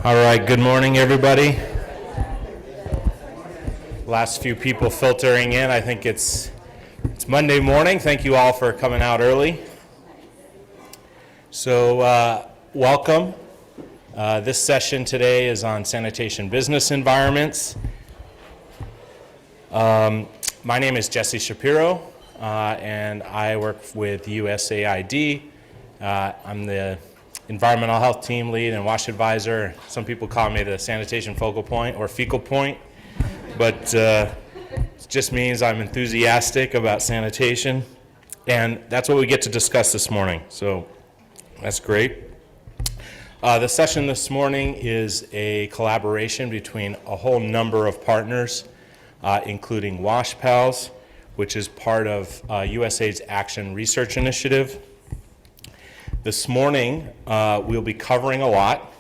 All right, good morning, everybody. Last few people filtering in. I think it's Monday morning. Thank you all for coming out early. So welcome. This session today is on sanitation business environments. My name is Jesse Shapiro, and I work with USAID. I'm the environmental health team lead and WASH advisor. Some people call me the sanitation focal point or fecal point, but it just means I'm enthusiastic about sanitation, and that's what we get to discuss this morning, so that's great. The session this morning is a collaboration between a whole number of partners, including WASH Pals, which is part of USAID's Action Research Initiative. This morning, we'll be covering a lot.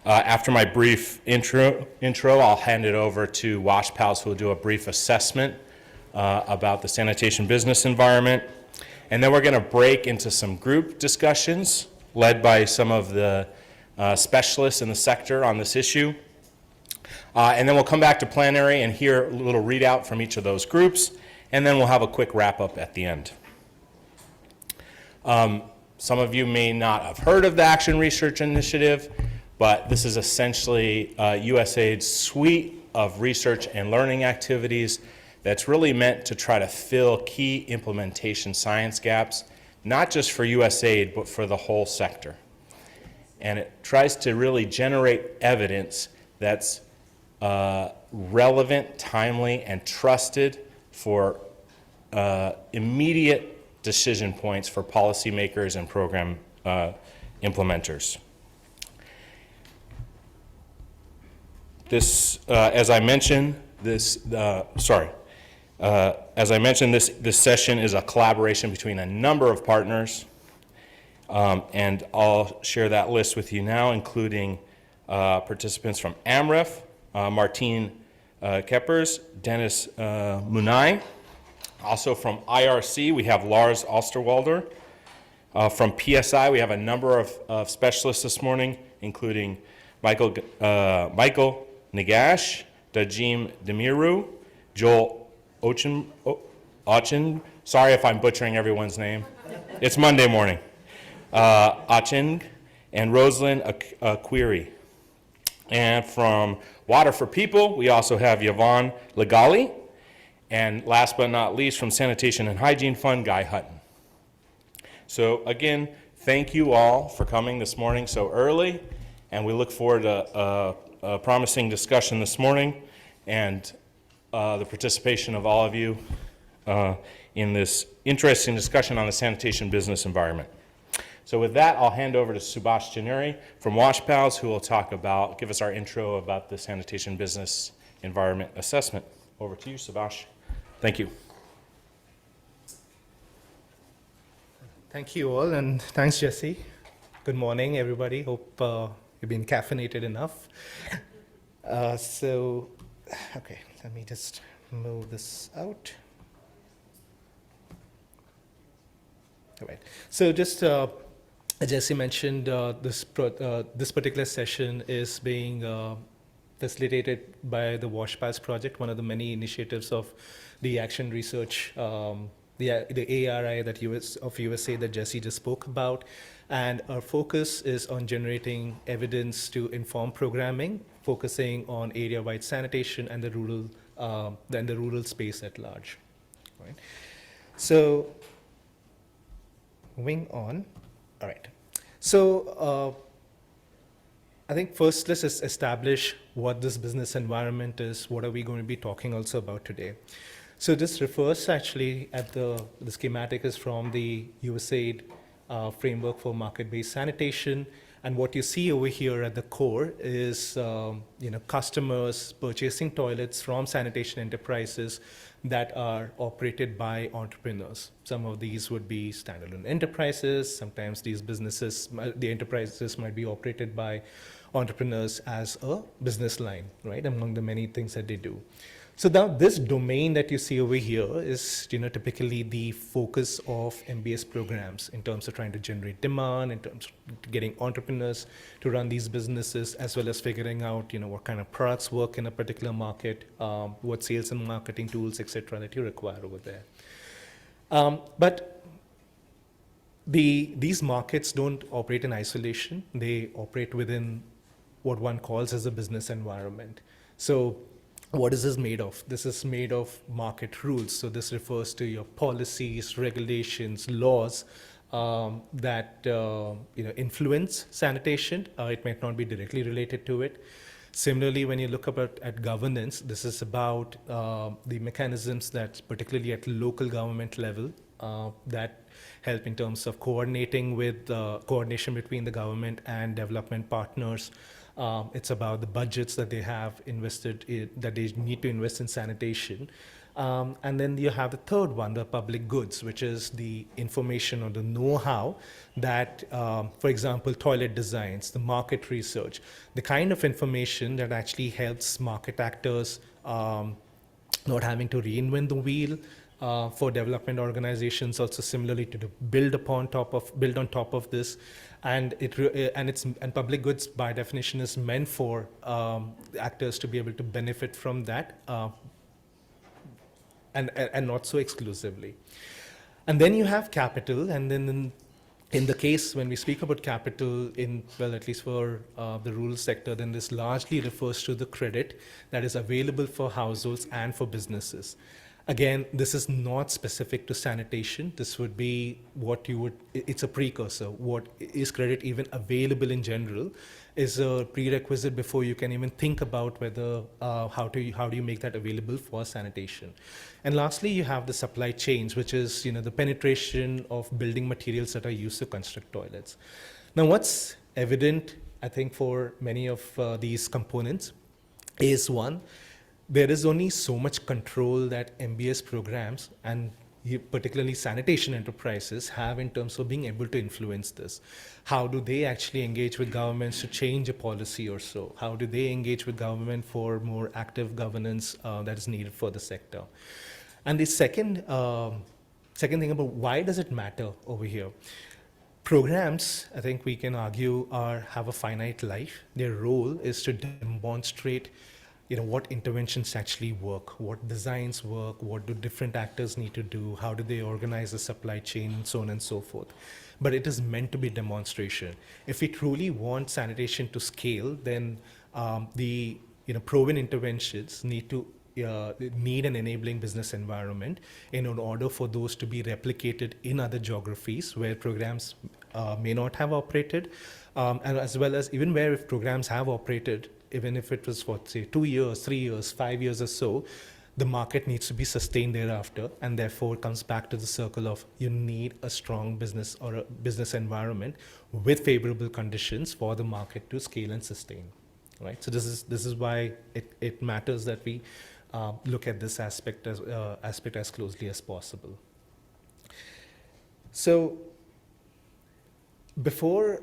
After my brief intro, I'll hand it over to WASH Pals, who will do a brief assessment about the sanitation business environment. And then we're going to break into some group discussions led by some of the specialists in the sector on this issue. And then we'll come back to plenary and hear a little readout from each of those groups. And then we'll have a quick wrap-up at the end. Some of you may not have heard of the Action Research Initiative, but this is essentially USAID's suite of research and learning activities that's really meant to try to fill key implementation science gaps, not just for USAID, but for the whole sector. And it tries to really generate evidence that's relevant, timely, and trusted for immediate decision points for policymakers and program implementers. This, as I mentioned, this session is a collaboration between a number of partners, and I'll share that list with you now, including participants from Amref, Martine Keppers, Dennis Munay. Also from IRC, we have Lars Osterwalder. From PSI, we have a number of specialists this morning, including Michael Nagash, Dajim Demiru, Joel Ochin, sorry if I'm butchering everyone's name. It's Monday morning. Ochin, and Rosalind Aquiri. And from Water for People, we also have Yvonne Legali. And last but not least, from Sanitation and Hygiene Fund, Guy Hutton. So again, thank you all for coming this morning so early, and we look forward to a promising discussion this morning and the participation of all of you in this interesting discussion on the sanitation business environment. So with that, I'll hand over to Subhash Januri from WASH Pals, who will give us our intro about the sanitation business environment assessment. Over to you, Subhash. Thank you. Thank you all, and thanks, Jesse. Good morning, everybody. Hope you've been caffeinated enough. Okay, let me just move this out. All right. So just as Jesse mentioned, this particular session is being facilitated by the WASH Pals project, one of the many initiatives of the Action Research, the ARI of USA that Jesse just spoke about. And our focus is on generating evidence to inform programming, focusing on area-wide sanitation and the rural space at large. Right? So moving on. All right. So I think first let's establish what this business environment is. What are we going to be talking also about today? So this refers actually at the schematic is from the USAID framework for market-based sanitation. And what you see over here at the core is customers purchasing toilets from sanitation enterprises that are operated by entrepreneurs. Some of these would be standalone enterprises. Sometimes these businesses, the enterprises might be operated by entrepreneurs as a business line, right, among the many things that they do. So now this domain that you see over here is, typically the focus of MBS programs in terms of trying to generate demand, in terms of getting entrepreneurs to run these businesses, as well as figuring out, what kind of products work in a particular market, what sales and marketing tools, etc., that you require over there. But these markets don't operate in isolation. They operate within what one calls as a business environment. So what is this made of? This is made of market rules. So this refers to your policies, regulations, laws that influence sanitation. It might not be directly related to it. Similarly, when you look at governance, this is about the mechanisms that, particularly at local government level, that help in terms of coordinating with coordination between the government and development partners. It's about the budgets that they have invested in, that they need to invest in sanitation. And then you have the third one, the public goods, which is the information or the know-how that, for example, toilet designs, the market research, the kind of information that actually helps market actors not having to reinvent the wheel, for development organizations, also similarly to build on top of this, and public goods by definition is meant for actors to be able to benefit from that, and not so exclusively. And then you have capital, and then in the case when we speak about capital at least for the rural sector, then this largely refers to the credit that is available for households and for businesses. Again, this is not specific to sanitation. This would be it's a precursor. What is credit even available in general is a prerequisite before you can even think about whether, how do you make that available for sanitation. And lastly, you have the supply chains, which is, the penetration of building materials that are used to construct toilets. Now, what's evident, I think, for many of these components is one, there is only so much control that MBS programs and particularly sanitation enterprises have in terms of being able to influence this. How do they actually engage with governments to change a policy or so? How do they engage with government for more active governance that is needed for the sector? And the second thing about why does it matter over here? Programs, I think we can argue, have a finite life. Their role is to demonstrate what interventions actually work, what designs work, what do different actors need to do, how do they organize the supply chain, and so on and so forth. But it is meant to be demonstration. If we truly want sanitation to scale, then the proven interventions need an enabling business environment in order for those to be replicated in other geographies where programs may not have operated, and as well as even where if programs have operated, even if it was, say, 2 years, 3 years, 5 years or so, the market needs to be sustained thereafter, and therefore it comes back to the circle of you need a strong business or a business environment with favorable conditions for the market to scale and sustain, right? So this is why it matters that we look at this aspect as closely as possible. So before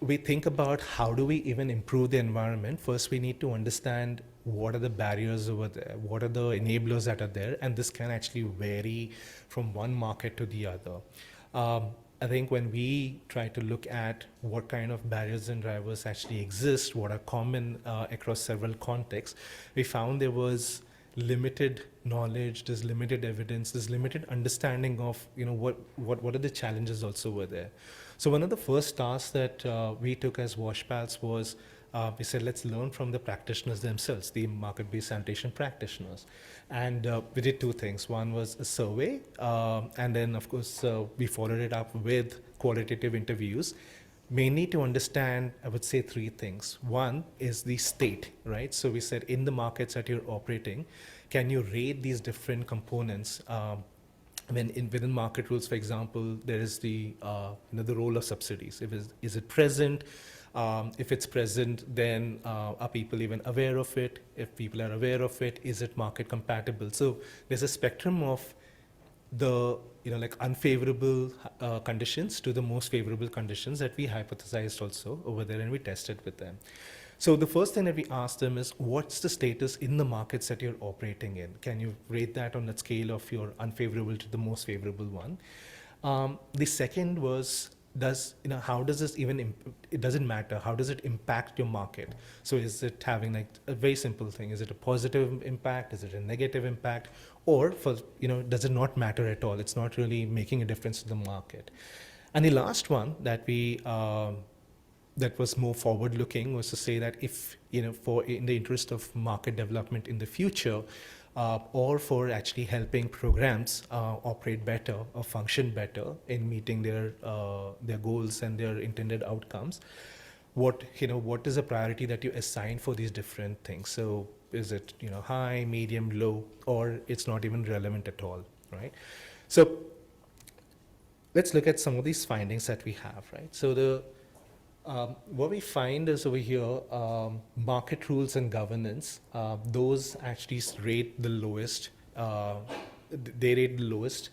we think about how do we even improve the environment, first we need to understand what are the barriers over there, what are the enablers that are there, and this can actually vary from one market to the other. I think when we try to look at what kind of barriers and drivers actually exist, what are common across several contexts, we found there was limited knowledge, there's limited evidence, there's limited understanding of what are the challenges also were there. So one of the first tasks that we took as WashPals was we said, let's learn from the practitioners themselves, the market-based sanitation practitioners. And we did two things. One was a survey, and then, of course, we followed it up with qualitative interviews, mainly to understand, I would say, three things. One is the state, right? So we said, in the markets that you're operating, can you rate these different components? Within market rules, for example, there is the role of subsidies. Is it present? If it's present, then are people even aware of it? If people are aware of it, is it market compatible? So there's a spectrum of the like unfavorable conditions to the most favorable conditions that we hypothesized also over there, and we tested with them. So the first thing that we asked them is, what's the status in the markets that you're operating in? Can you rate that on a scale of your unfavorable to the most favorable one? The second was, how does this even, it doesn't matter, how does it impact your market? So is it having like a very simple thing? Is it a positive impact? Is it a negative impact? Or does it not matter at all? It's not really making a difference to the market. And the last one that we, that was more forward looking was to say that if, for in the interest of market development in the future, or for actually helping programs operate better or function better in meeting their goals and their intended outcomes, what is a priority that you assign for these different things? So is it high, medium, low, or it's not even relevant at all, right? So let's look at some of these findings that we have, right? So what we find is over here, market rules and governance, those actually rate the lowest, they rate the lowest,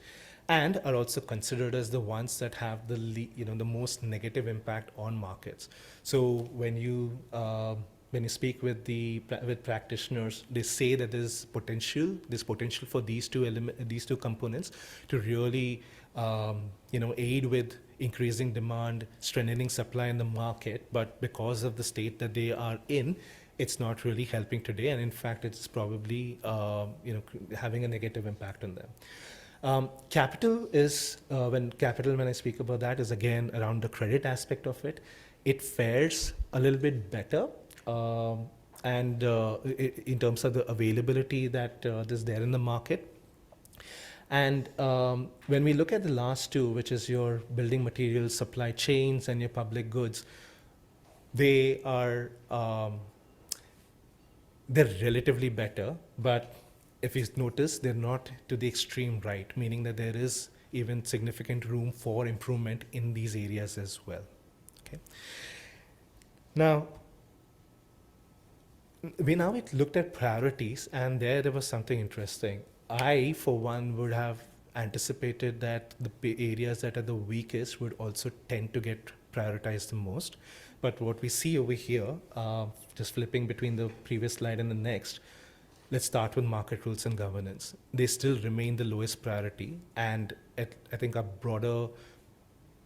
and are also considered as the ones that have the most negative impact on markets. So when you speak with with practitioners, they say that there's potential for these two components to really aid with increasing demand, strengthening supply in the market, but because of the state that they are in, it's not really helping today, and in fact, it's probably having a negative impact on them. Capital is when I speak about that, is again around the credit aspect of it. It fares a little bit better, and in terms of the availability that is there in the market. And when we look at the last two, which is your building materials, supply chains, and your public goods, they are they're relatively better, but if you notice, they're not to the extreme right, meaning that there is even significant room for improvement in these areas as well. Okay. Now, we looked at priorities, and there was something interesting. I, for one, would have anticipated that the areas that are the weakest would also tend to get prioritized the most. But what we see over here, just flipping between the previous slide and the next, let's start with market rules and governance. They still remain the lowest priority, and I think a broader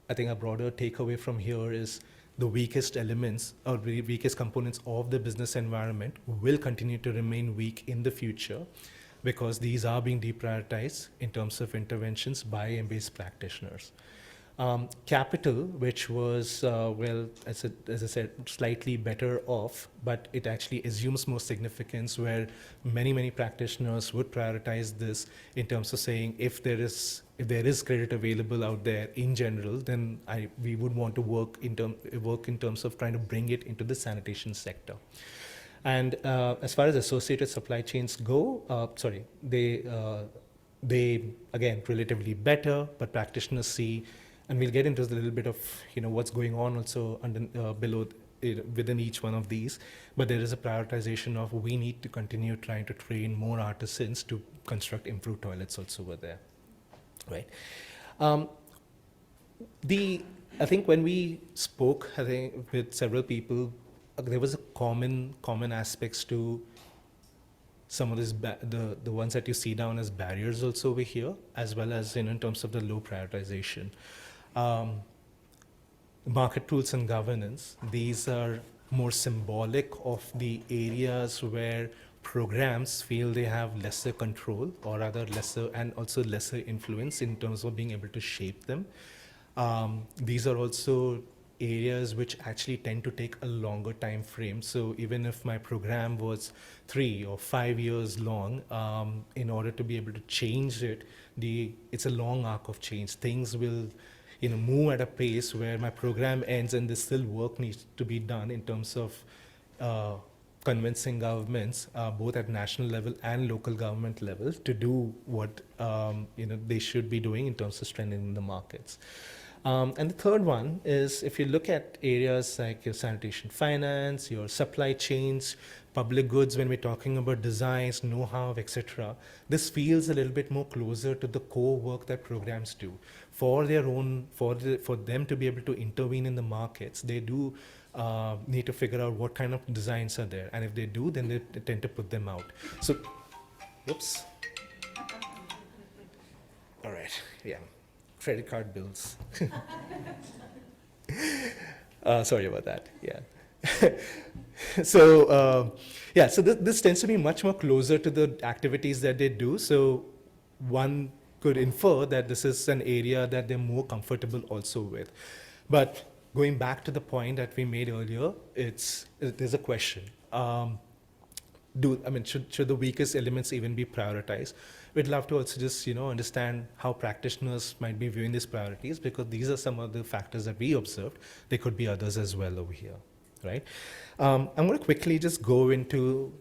takeaway from here is the weakest elements or the weakest components of the business environment will continue to remain weak in the future, because these are being deprioritized in terms of interventions by MBA's practitioners. Capital, which was, as I said, slightly better off, but it actually assumes more significance, where many practitioners would prioritize this in terms of saying, if there is credit available out there in general, then we would want to work in terms of trying to bring it into the sanitation sector. And as far as associated supply chains go, they again relatively better, but practitioners see, and we'll get into a little bit of what's going on also below within each one of these. But there is a prioritization of, we need to continue trying to train more artisans to construct improved toilets also over there, right? I think when we spoke, with several people, there was a common aspects to some of this, the ones that you see down as barriers also over here, as well as in terms of the low prioritization. Market rules and governance, these are more symbolic of the areas where programs feel they have lesser control, or rather lesser, and also lesser influence in terms of being able to shape them. These are also areas which actually tend to take a longer time frame. So even if my program was 3 or 5 years long, in order to be able to change it, it's a long arc of change. Things will move at a pace where my program ends and there's still work needs to be done in terms of convincing governments, both at national level and local government level, to do what they should be doing in terms of strengthening the markets. And the third one is if you look at areas like your sanitation finance, your supply chains, public goods, when we're talking about designs, know-how, etc., this feels a little bit more closer to the core work that programs do. For their own, for them to be able to intervene in the markets, they do need to figure out what kind of designs are there. And if they do, then they tend to put them out. So, whoops. All right, yeah. Credit card bills. Sorry about that. Yeah. So so this tends to be much more closer to the activities that they do. So one could infer that this is an area that they're more comfortable also with. But going back to the point that we made earlier, there's a question. Should the weakest elements even be prioritized? We'd love to also just understand how practitioners might be viewing these priorities, because these are some of the factors that we observed. There could be others as well over here, right? I'm going to quickly just go into,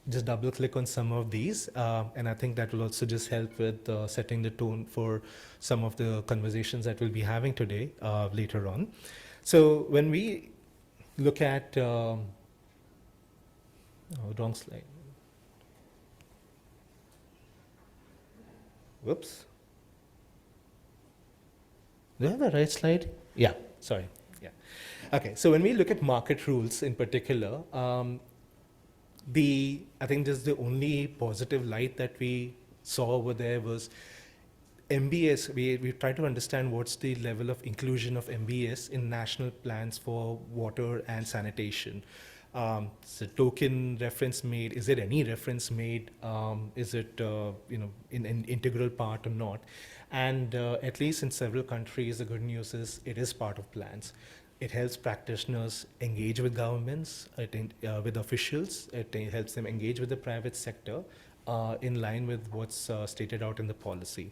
just double click on some of these, and I think that will also just help with setting the tone for some of the conversations that we'll be having today later on. So when we look at wrong slide. Whoops. Do I have the right slide? Yeah, sorry. Yeah. Okay, so when we look at market rules in particular, I think just the only positive light that we saw over there was MBS. We tried to understand what's the level of inclusion of MBS in national plans for water and sanitation. So token reference made, is there any reference made? Is it in an integral part or not? And at least in several countries, the good news is it is part of plans. It helps practitioners engage with governments, with officials. It helps them engage with the private sector in line with what's stated out in the policy.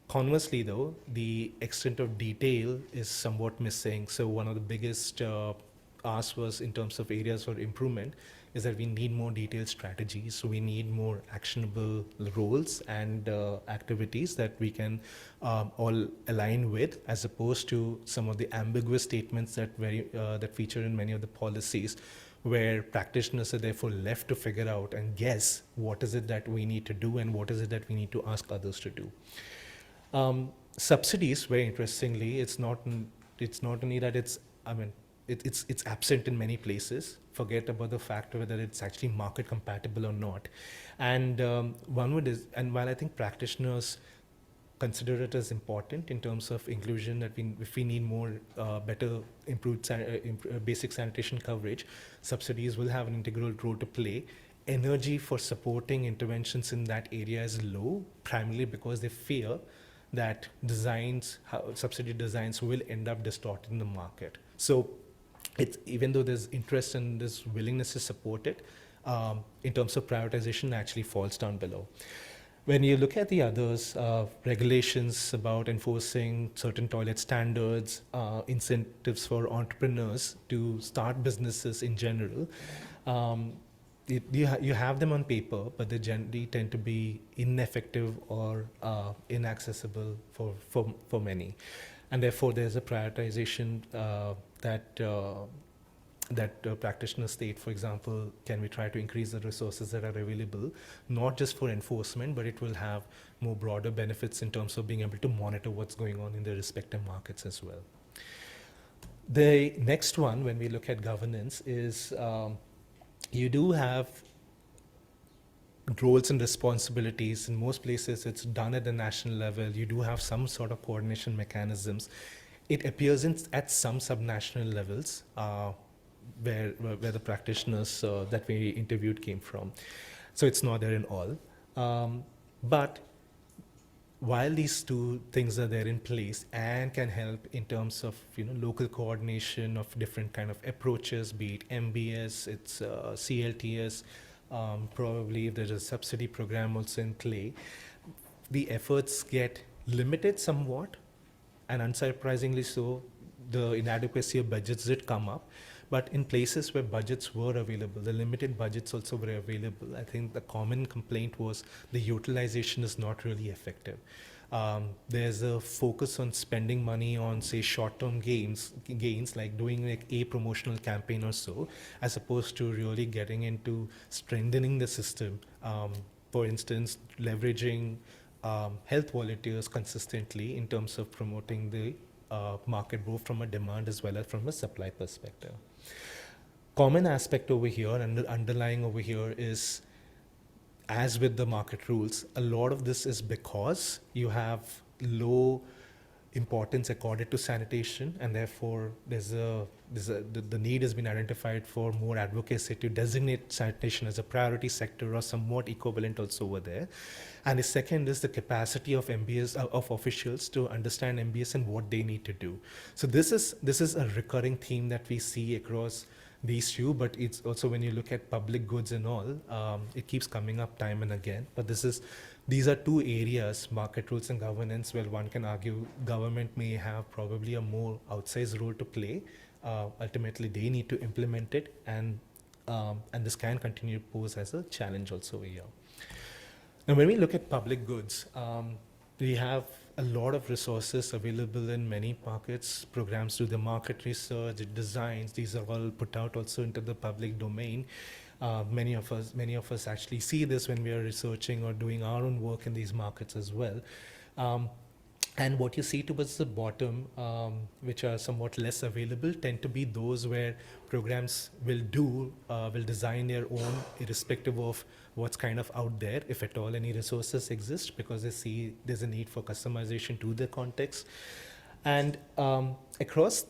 Conversely, though, the extent of detail is somewhat missing. So one of the biggest asked was in terms of areas for improvement is that we need more detailed strategies. So we need more actionable roles and activities that we can all align with, as opposed to some of the ambiguous statements that feature in many of the policies, where practitioners are therefore left to figure out and guess what is it that we need to do and what is it that we need to ask others to do. Subsidies, very interestingly, it's not only that it's absent in many places. Forget about the fact whether it's actually market compatible or not. And while I think practitioners consider it as important in terms of inclusion, that if we need more better improved basic sanitation coverage, subsidies will have an integral role to play. Energy for supporting interventions in that area is low, primarily because they fear that subsidy designs will end up distorting the market. So even though there's interest and there's willingness to support it, in terms of prioritization, actually falls down below. When you look at the others, regulations about enforcing certain toilet standards, incentives for entrepreneurs to start businesses in general, you have them on paper, but they generally tend to be ineffective or inaccessible for many. And therefore, there's a prioritization that practitioners state. For example, can we try to increase the resources that are available, not just for enforcement, but it will have more broader benefits in terms of being able to monitor what's going on in the respective markets as well. The next one, when we look at governance, is you do have roles and responsibilities. In most places, it's done at the national level. You do have some sort of coordination mechanisms. It appears at some subnational levels where the practitioners that we interviewed came from. So it's not there in all. But while these two things are there in place and can help in terms of local coordination of different kind of approaches, be it MBS, it's CLTS, probably if there's a subsidy program also in play, the efforts get limited somewhat, and unsurprisingly so, the inadequacy of budgets did come up. But in places where budgets were available, the limited budgets also were available, I think the common complaint was the utilization is not really effective. There's a focus on spending money on, say, short-term gains like doing like a promotional campaign or so, as opposed to really getting into strengthening the system. For instance, leveraging health volunteers consistently in terms of promoting the market, both from a demand as well as from a supply perspective. Common aspect over here and underlying over here is, as with the market rules, a lot of this is because you have low importance accorded to sanitation, and therefore the need has been identified for more advocacy to designate sanitation as a priority sector or somewhat equivalent also over there. And the second is the capacity of MBS of officials to understand MBS and what they need to do. So this is a recurring theme that we see across these two, but it's also when you look at public goods and all, it keeps coming up time and again. But these are two areas, market rules and governance, where one can argue government may have probably a more outsized role to play. Ultimately, they need to implement it, and this can continue to pose as a challenge also here. Now, when we look at public goods, we have a lot of resources available in many markets. Programs do the market research, designs. These are all put out also into the public domain. Many of us actually see this when we are researching or doing our own work in these markets as well. And what you see towards the bottom, which are somewhat less available, tend to be those where programs will design their own, irrespective of what's kind of out there, if at all any resources exist, because they see there's a need for customization to the context. And across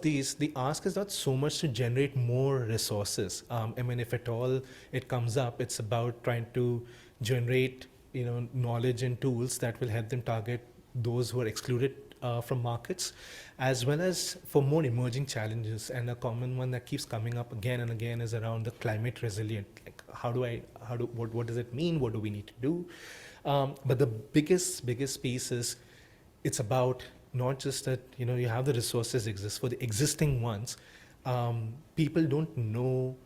these, the ask is not so much to generate more resources. I mean, if at all it comes up, it's about trying to generate, knowledge and tools that will help them target those who are excluded from markets, as well as for more emerging challenges. And a common one that keeps coming up again and again is around the climate resilient. Like, what does it mean? What do we need to do? But the biggest piece is, it's about not just that, you have the resources exist for the existing ones. People don't know,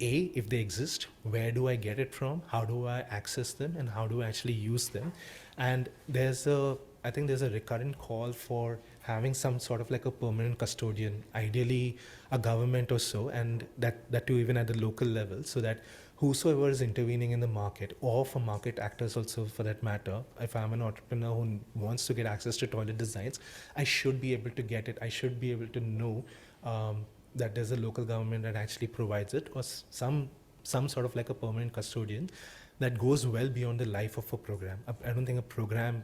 if they exist, where do I get it from, how do I access them, and how do I actually use them. And I think there's a recurrent call for having some sort of like a permanent custodian, ideally a government or so, and that too even at the local level, so that whosoever is intervening in the market, or for market actors also for that matter, if I'm an entrepreneur who wants to get access to toilet designs, I should be able to get it. I should be able to know that there's a local government that actually provides it, or some sort of like a permanent custodian that goes well beyond the life of a program. I don't think a program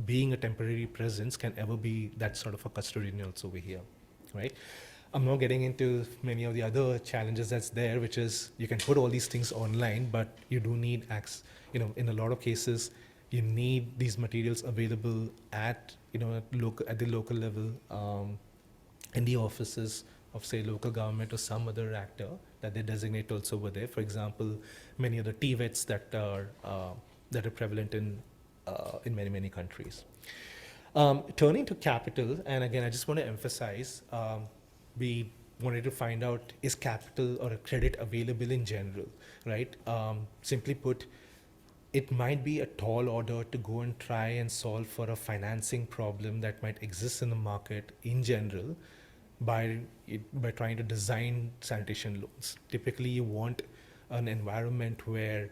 being a temporary presence can ever be that sort of a custodian also over here, right? I'm not getting into many of the other challenges that's there, which is you can put all these things online, but you do need access. In a lot of cases, you need these materials available at the local level, in the offices of, say, local government or some other actor that they designate also over there. For example, many of the TVETs that are prevalent in many countries. Turning to capital, and again, I just want to emphasize, we wanted to find out, is capital or a credit available in general, right? Simply put, it might be a tall order to go and try and solve for a financing problem that might exist in the market in general by trying to design sanitation loans. Typically, you want an environment where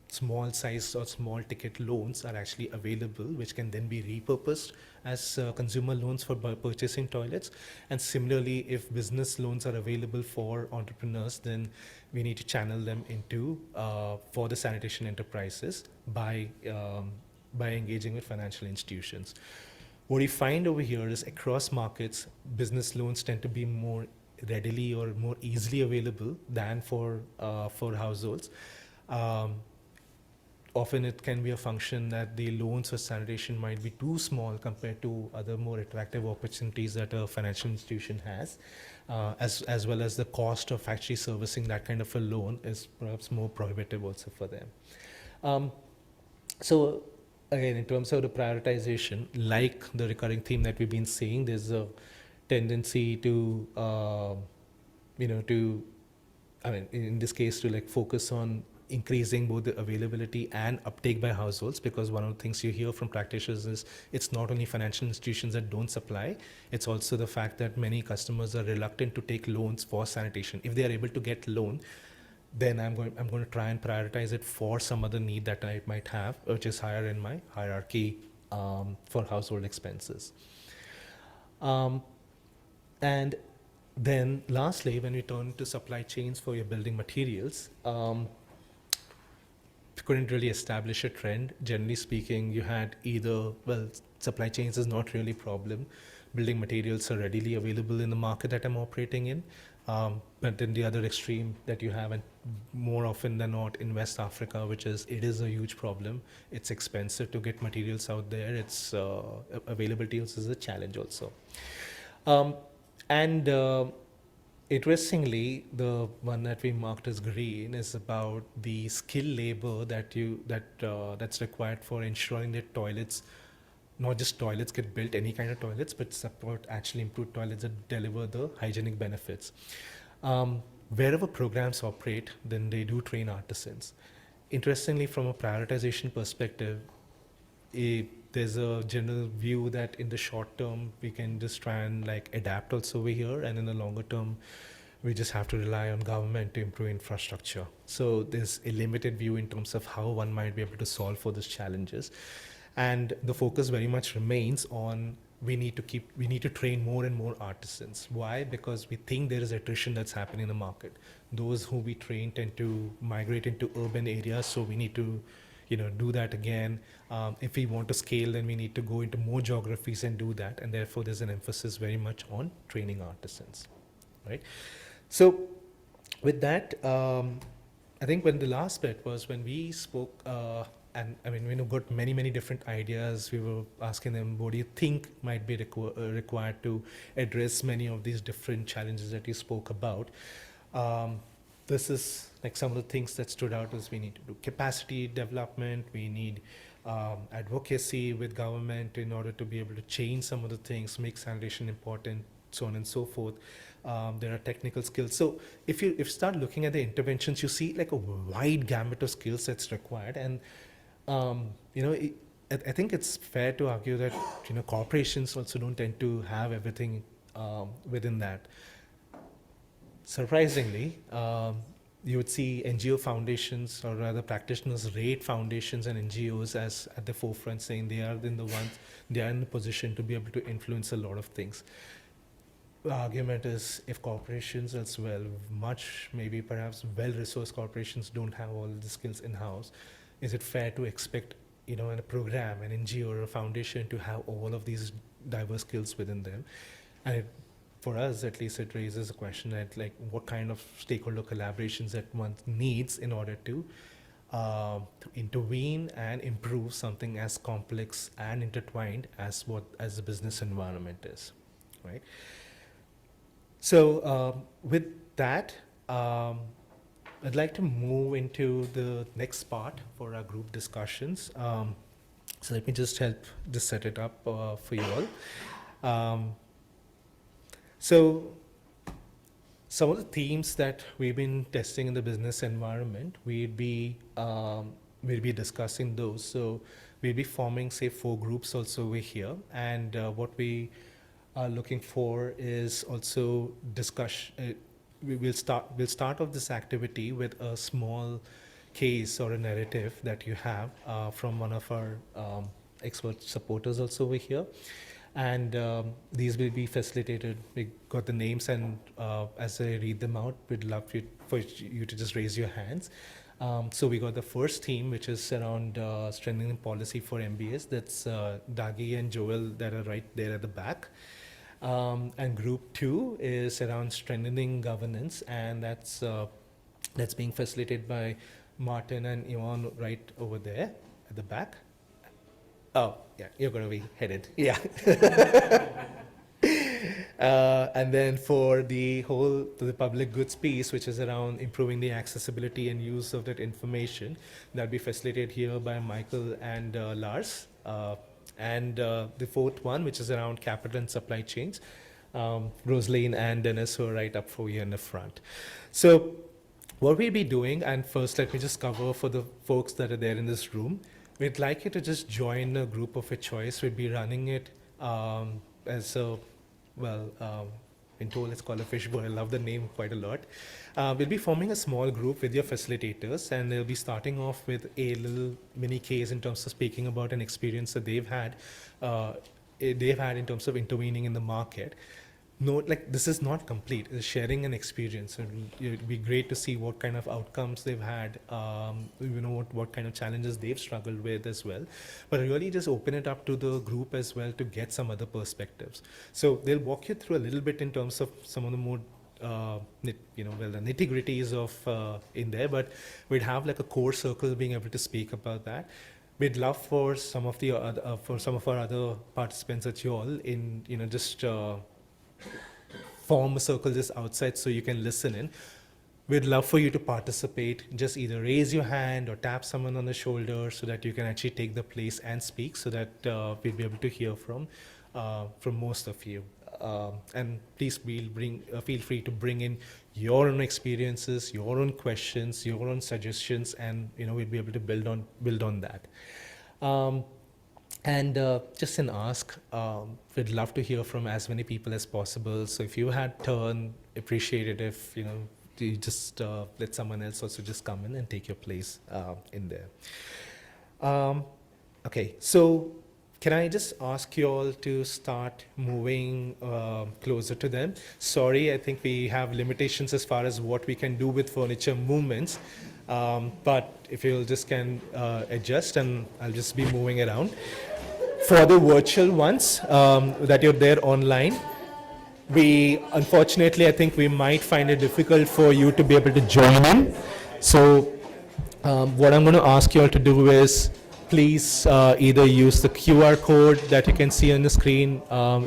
small size or small ticket loans are actually available, which can then be repurposed as consumer loans for purchasing toilets. And similarly, if business loans are available for entrepreneurs, then we need to channel them into for the sanitation enterprises by engaging with financial institutions. What we find over here is, across markets, business loans tend to be more readily or more easily available than for households. Often it can be a function that the loans for sanitation might be too small compared to other more attractive opportunities that a financial institution has, as well as the cost of actually servicing that kind of a loan is perhaps more prohibitive also for them. So again, in terms of the prioritization, like the recurring theme that we've been seeing, there's a tendency to, in this case, to like focus on increasing both the availability and uptake by households, because one of the things you hear from practitioners is it's not only financial institutions that don't supply, it's also the fact that many customers are reluctant to take loans for sanitation. If they are able to get loan, then I'm going to try and prioritize it for some other need that I might have, which is higher in my hierarchy for household expenses. And then lastly, when we turn to supply chains for your building materials, couldn't really establish a trend. Generally speaking, you had either, well, supply chains is not really a problem. Building materials are readily available in the market that I'm operating in. But then the other extreme that you have, and more often than not in West Africa, which is, it is a huge problem. It's expensive to get materials out there. It's availability also is a challenge also. Interestingly, the one that we marked as green is about the skilled labor that's required for ensuring that toilets, not just toilets get built, any kind of toilets, but support actually improved toilets that deliver the hygienic benefits. Wherever programs operate, then they do train artisans. Interestingly, from a prioritization perspective, there's a general view that in the short term we can just try and like adapt also over here, and in the longer term we just have to rely on government to improve infrastructure. So there's a limited view in terms of how one might be able to solve for these challenges, and the focus very much remains on we need to train more and more artisans. Why? Because we think there is attrition that's happening in the market. Those who we train tend to migrate into urban areas, so we need to do that again. If we want to scale, then we need to go into more geographies and do that. And therefore, there's an emphasis very much on training artisans, right? So with that, I think when the last bit was when we spoke, and I mean, we got many, many different ideas. We were asking them, what do you think might be required to address many of these different challenges that you spoke about? This is like some of the things that stood out is we need to do capacity development, we need advocacy with government in order to be able to change some of the things, make sanitation important, so on and so forth. There are technical skills. So if you start looking at the interventions, you see like a wide gamut of skills that's required. And I think it's fair to argue that corporations also don't tend to have everything within that. Surprisingly, you would see NGO foundations, or rather practitioners rate foundations and NGOs as at the forefront, saying they are in the position to be able to influence a lot of things. The argument is if corporations as well, maybe perhaps well-resourced corporations don't have all the skills in-house, is it fair to expect in a program, an NGO or a foundation to have all of these diverse skills within them? And for us, at least, it raises a question at like what kind of stakeholder collaborations that one needs in order to intervene and improve something as complex and intertwined as the business environment is, right? So with that, I'd like to move into the next part for our group discussions. So let me just set it up for you all. So some of the themes that we've been testing in the business environment, we'll be discussing those. So we'll be forming, say, 4 groups also over here. And what we are looking for is also discussion. We'll start off this activity with a small case or a narrative that you have from one of our expert supporters also over here. And these will be facilitated. We got the names, and as I read them out, we'd love for you to just raise your hands. So we got the first theme, which is around strengthening policy for MBAs. That's Dagi and Joel that are right there at the back. And group 2 is around strengthening governance, and that's being facilitated by Martin and Ivan right over there at the back. Oh, yeah, you're going to be headed. Yeah. And then for the public goods piece, which is around improving the accessibility and use of that information, that'll be facilitated here by Michael and Lars. And the fourth one, which is around capital and supply chains, Rosaline and Dennis, who are right up for you in the front. So What we'll be doing, and first let me just cover for the folks that are there in this room, we'd like you to just join a group of your choice. We'd be running it as a, well, in told it's called a fishbowl. I love the name quite a lot. We'll be forming a small group with your facilitators, and they'll be starting off with a little mini case in terms of speaking about an experience that they've had in terms of intervening in the market. No, like this is not complete. It's sharing an experience. It'd be great to see what kind of outcomes they've had, what kind of challenges they've struggled with as well. But really just open it up to the group as well to get some other perspectives. So they'll walk you through a little bit in terms of some of the more the nitty-gritties of in there, but we'd have like a core circle being able to speak about that. We'd love for some of the for some of our other participants at you all in just form a circle just outside so you can listen in. We'd love for you to participate. Just either raise your hand or tap someone on the shoulder so that you can actually take the place and speak, so that we'll be able to hear from most of you. And please feel free to bring in your own experiences, your own questions, your own suggestions, and we'll be able to build on that. And just an ask, we'd love to hear from as many people as possible. So if you had turn, appreciate it if you just let someone else also just come in and take your place in there. Okay, so can I just ask you all to start moving closer to them? Sorry, I think we have limitations as far as what we can do with furniture movements. But if you'll just can adjust, and I'll just be moving around. For the virtual ones that you're there online, unfortunately, I think we might find it difficult for you to be able to join in. So what I'm going to ask you all to do is please either use the QR code that you can see on the screen,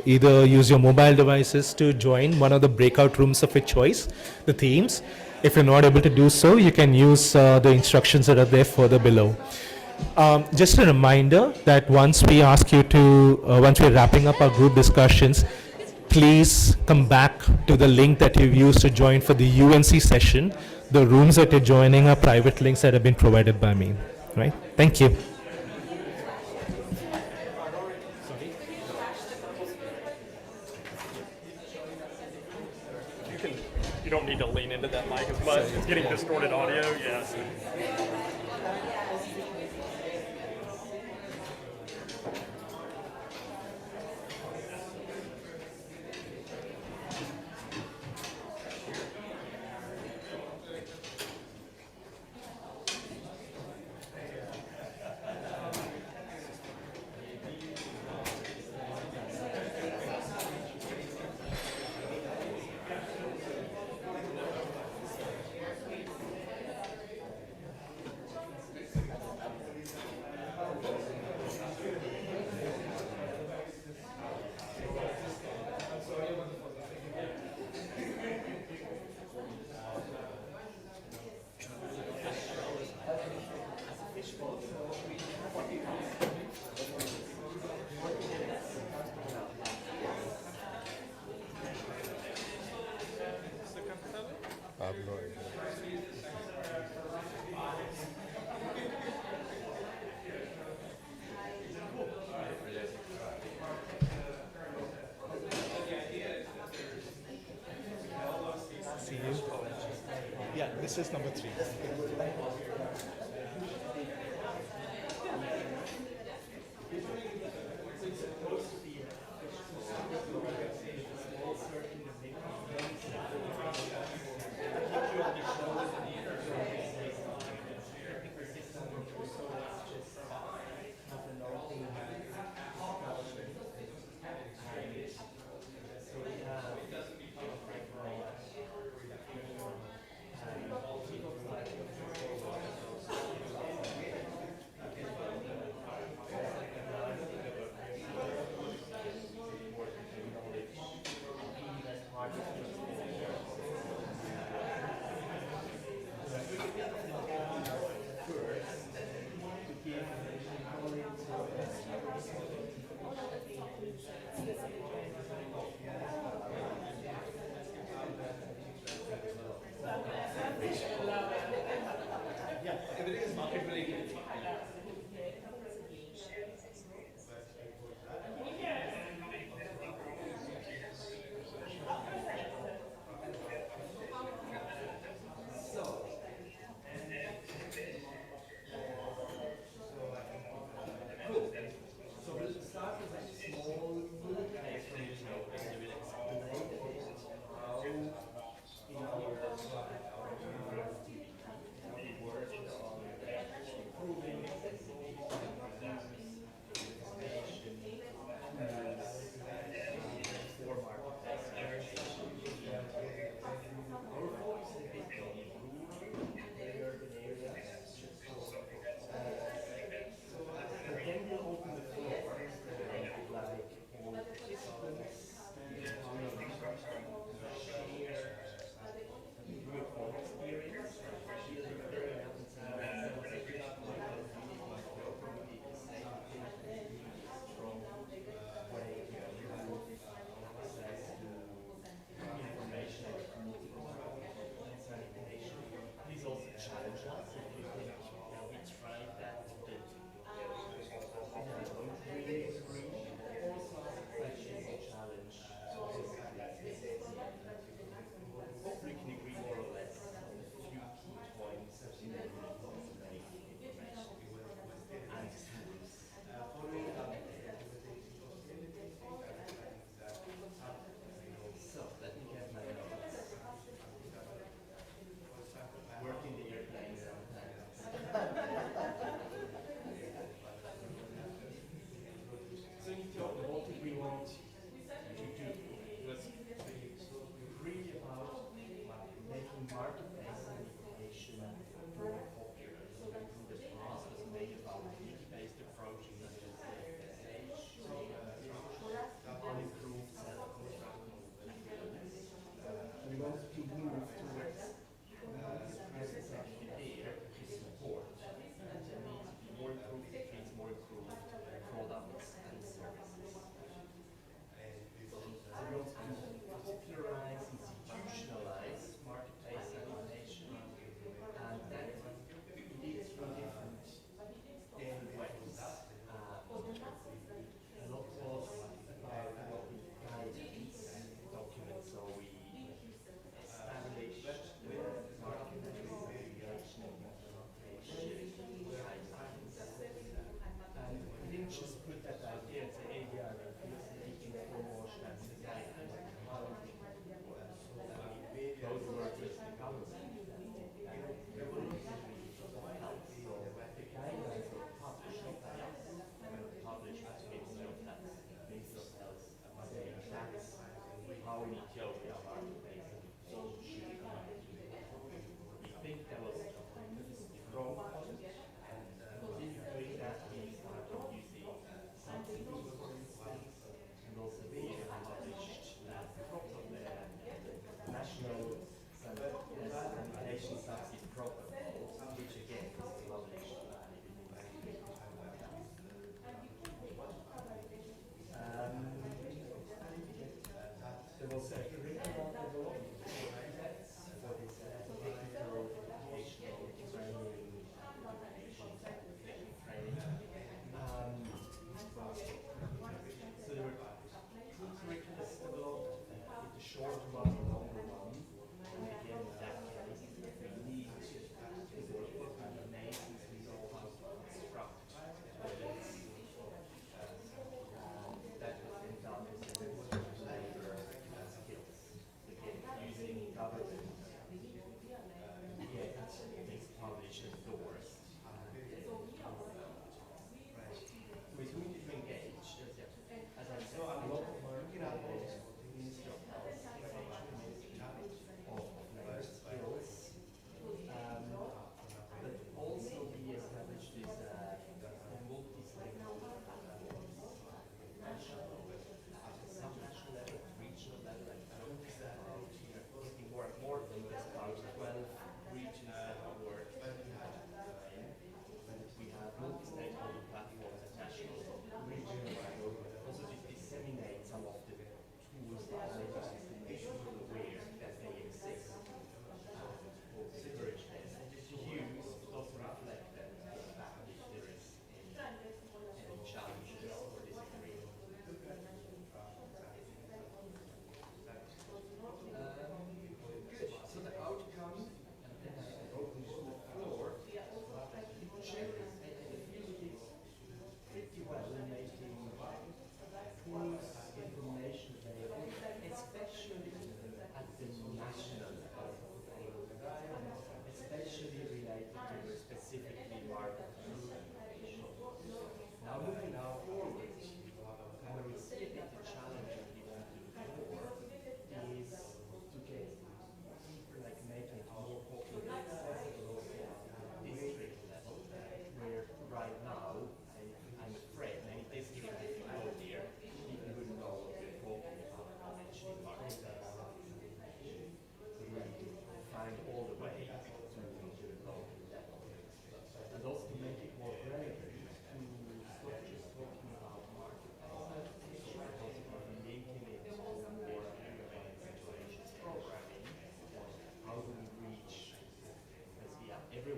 either use your mobile devices to join one of the breakout rooms of your choice, the themes. If you're not able to do so, you can use the instructions that are there further below. Just a reminder that once we're wrapping up our group discussions, please come back to the link that you've used to join for the UNC session. The rooms that you're joining are private links that have been provided by me. Right? Thank you. You don't need to lean into that mic as much. It's getting distorted audio. Yes. See you. Yeah, this is number 3.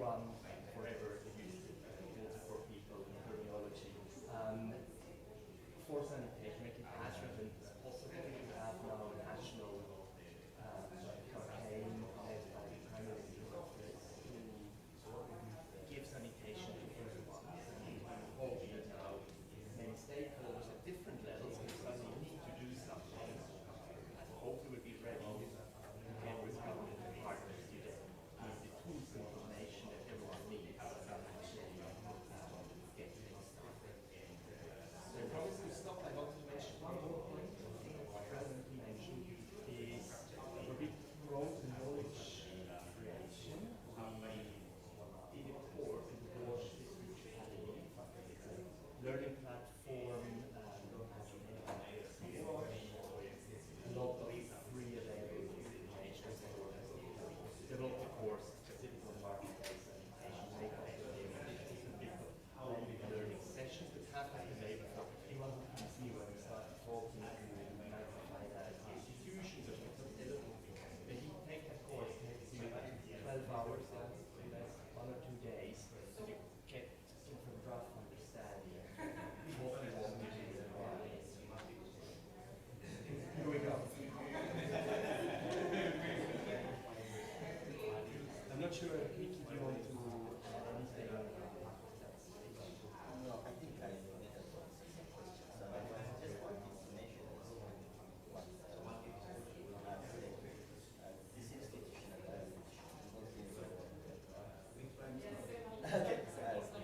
everyone forever used it, also for people in terminology. For sanitation, make it as relevant as possible. We have now a national campaign led by the Prime Minister's Office to give sanitation to everyone. And we hope that now many stakeholders at different levels will suddenly need to do something. And hopefully we'll be ready again with government and partners to get the tools and information that everyone needs to actually get things started. So probably stop. I want to mention one more point. President mentioned is a big growth in knowledge creation. We did a course in the Bosch District Academy. It's a learning platform. A lot of free available information. Developed a course specific on marketplace sanitation, make up different bit of learning sessions that have been available for anyone who can see when we start talking to magnify that institutions or when you take that course, it takes you 12 hours, less 1 or 2 days, so you get sort of a rough understanding what we want to do and why. Here we go. I'm not sure if Mickey, do you want to add anything? No, I think I made a some questions. So I just wanted to mention what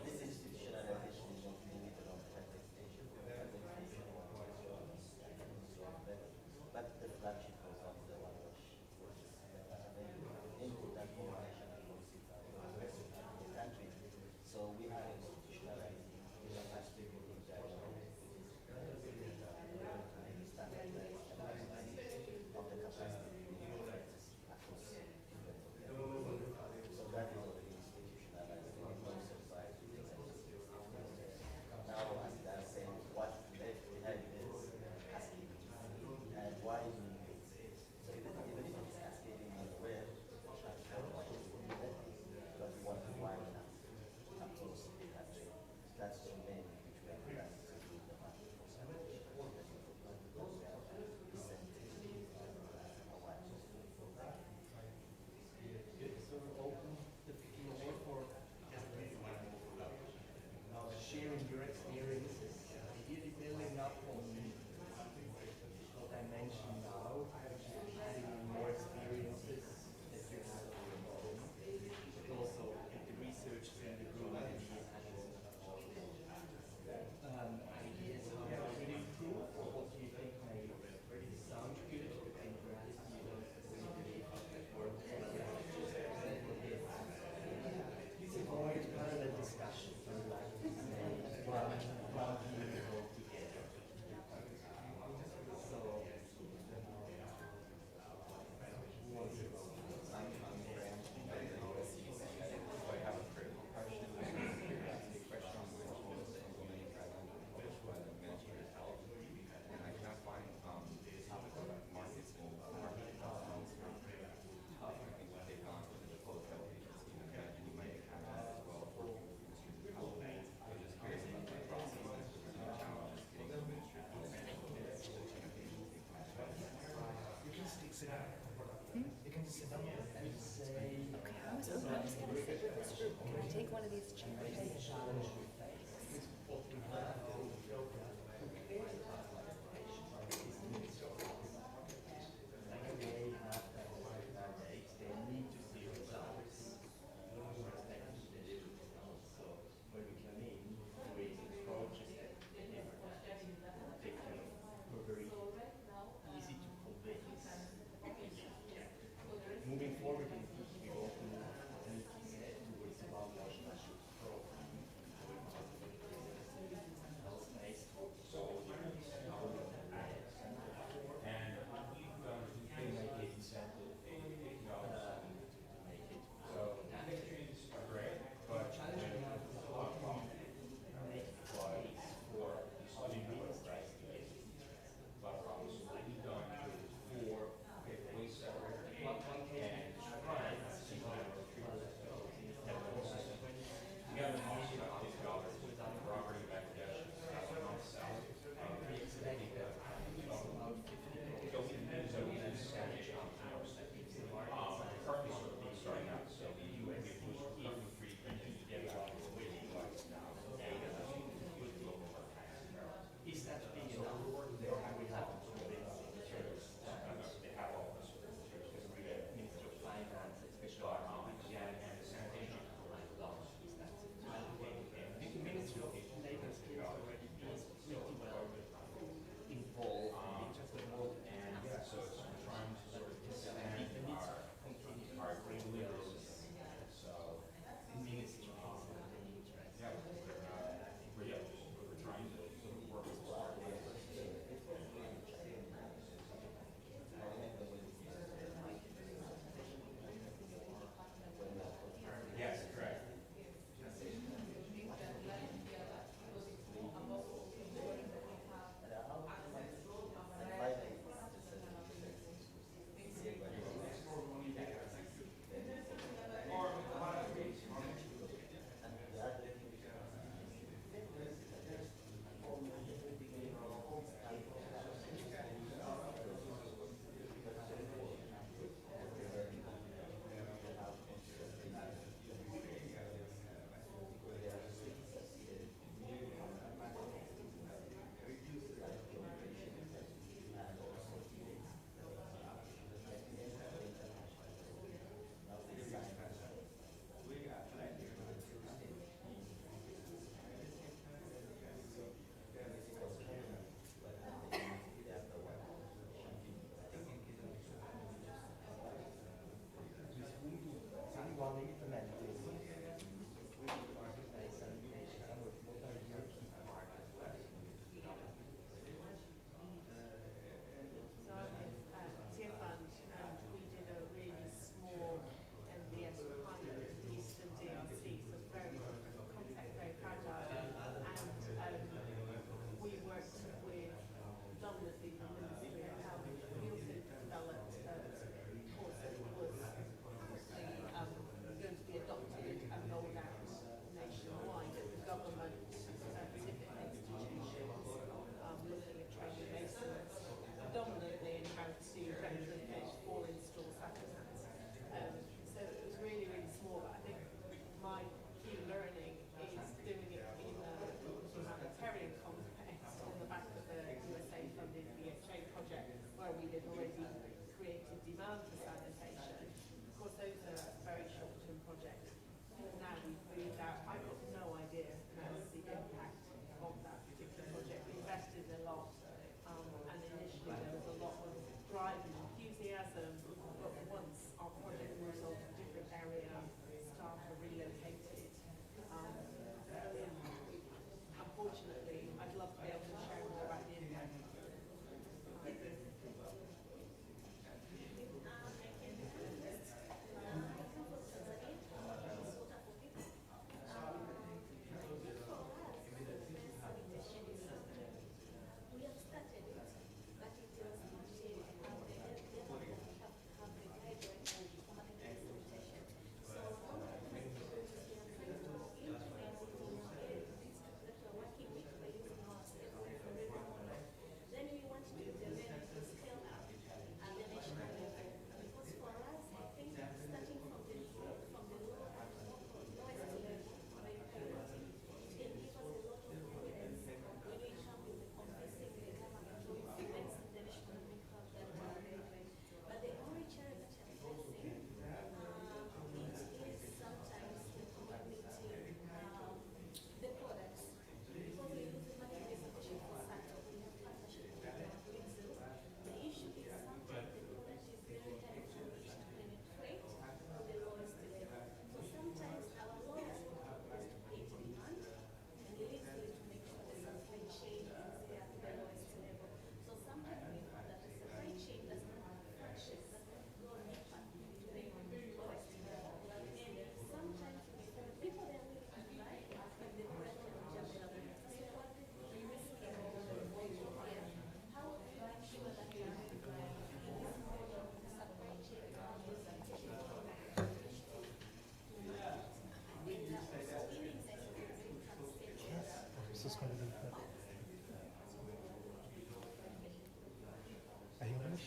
this institutionalization is not limited on plastic station, but the flagship was on the one which is important information in the country. So we are institutionalizing the plastic in standardized of the capacity across so that is already institutionalized in most society. Now, as they are saying, what left behind is cascading and why we need it. So even if it is cascading unaware, but we want to widen up across the country. That's the main which we are planning to do the market for sanitation. So we'll open the floor for sharing your experiences, really building up on what I mentioned now, adding in more experiences that you have on your own, but also the research in the group and the ideas how to really improve, or what do you think may really sound good, but in reality you don't really believe that works. Please avoid parallel discussions and like one unit all together. So who wants to go? I have a critical question. The question on which was the implementing guidelines which was administrative health. And I cannot find markets and market developments are tough. I think what they've gone with the public health agency, and I imagine you might have that as well for administrative health. I was just curious about that process. There's no challenges getting administrative health. You can just sit down. You can just sit down and say, Okay, I was open. I'm just going to sit with this group. Can I take one of these chairs? challenge we face. What we have they have that mandate, they need to see results. So when we come in, we approaches that they were very easy to convince. Moving forward in we open meetings towards about national program.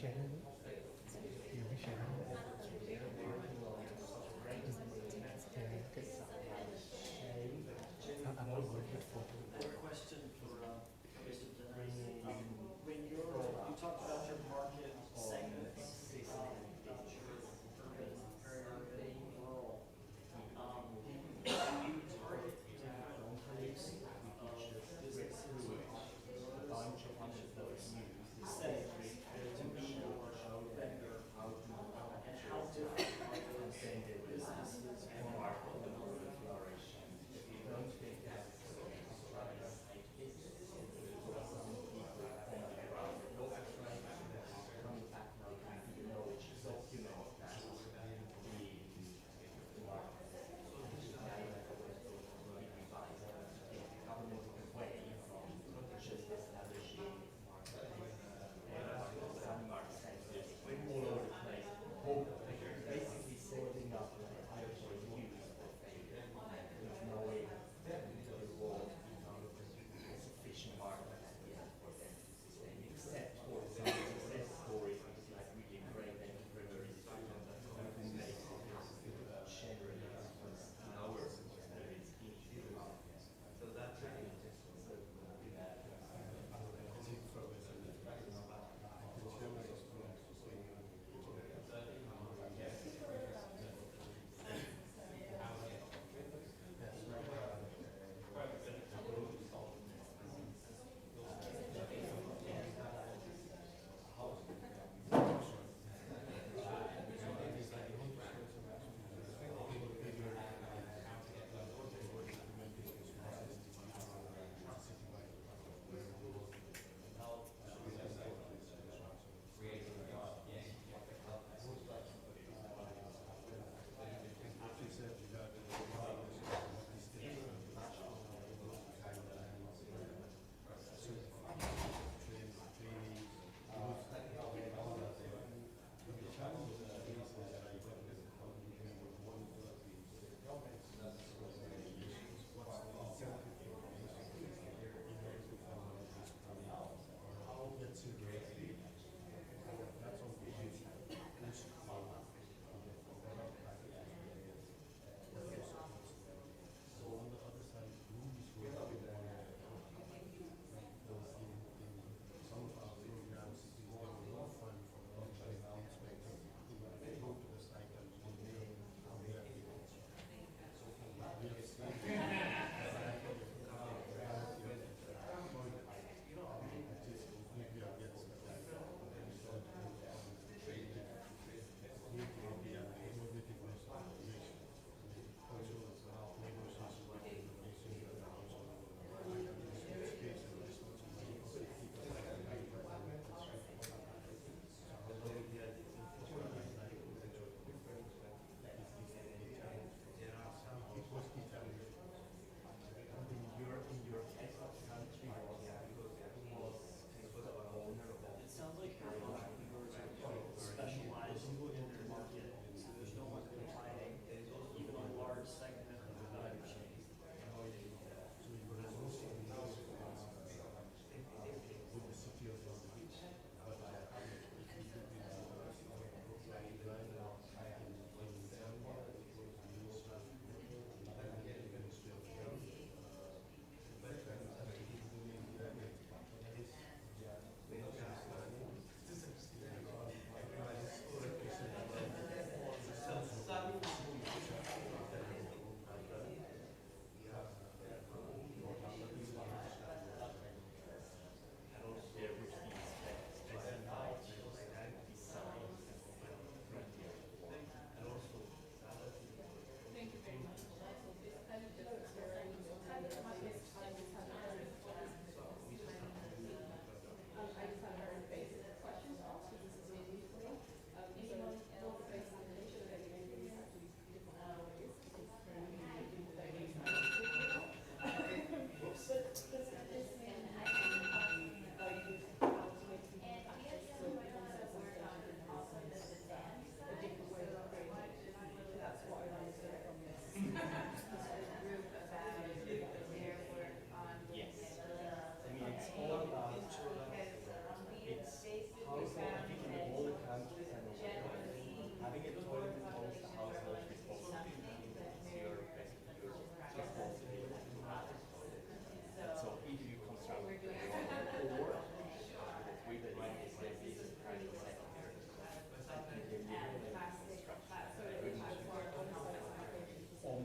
Question for Mr. Dennis. When you talked about your market segments, that you're urban, peri-urban, rural, do you target different types of businesses or entrepreneurs in each of those settings to be your vendor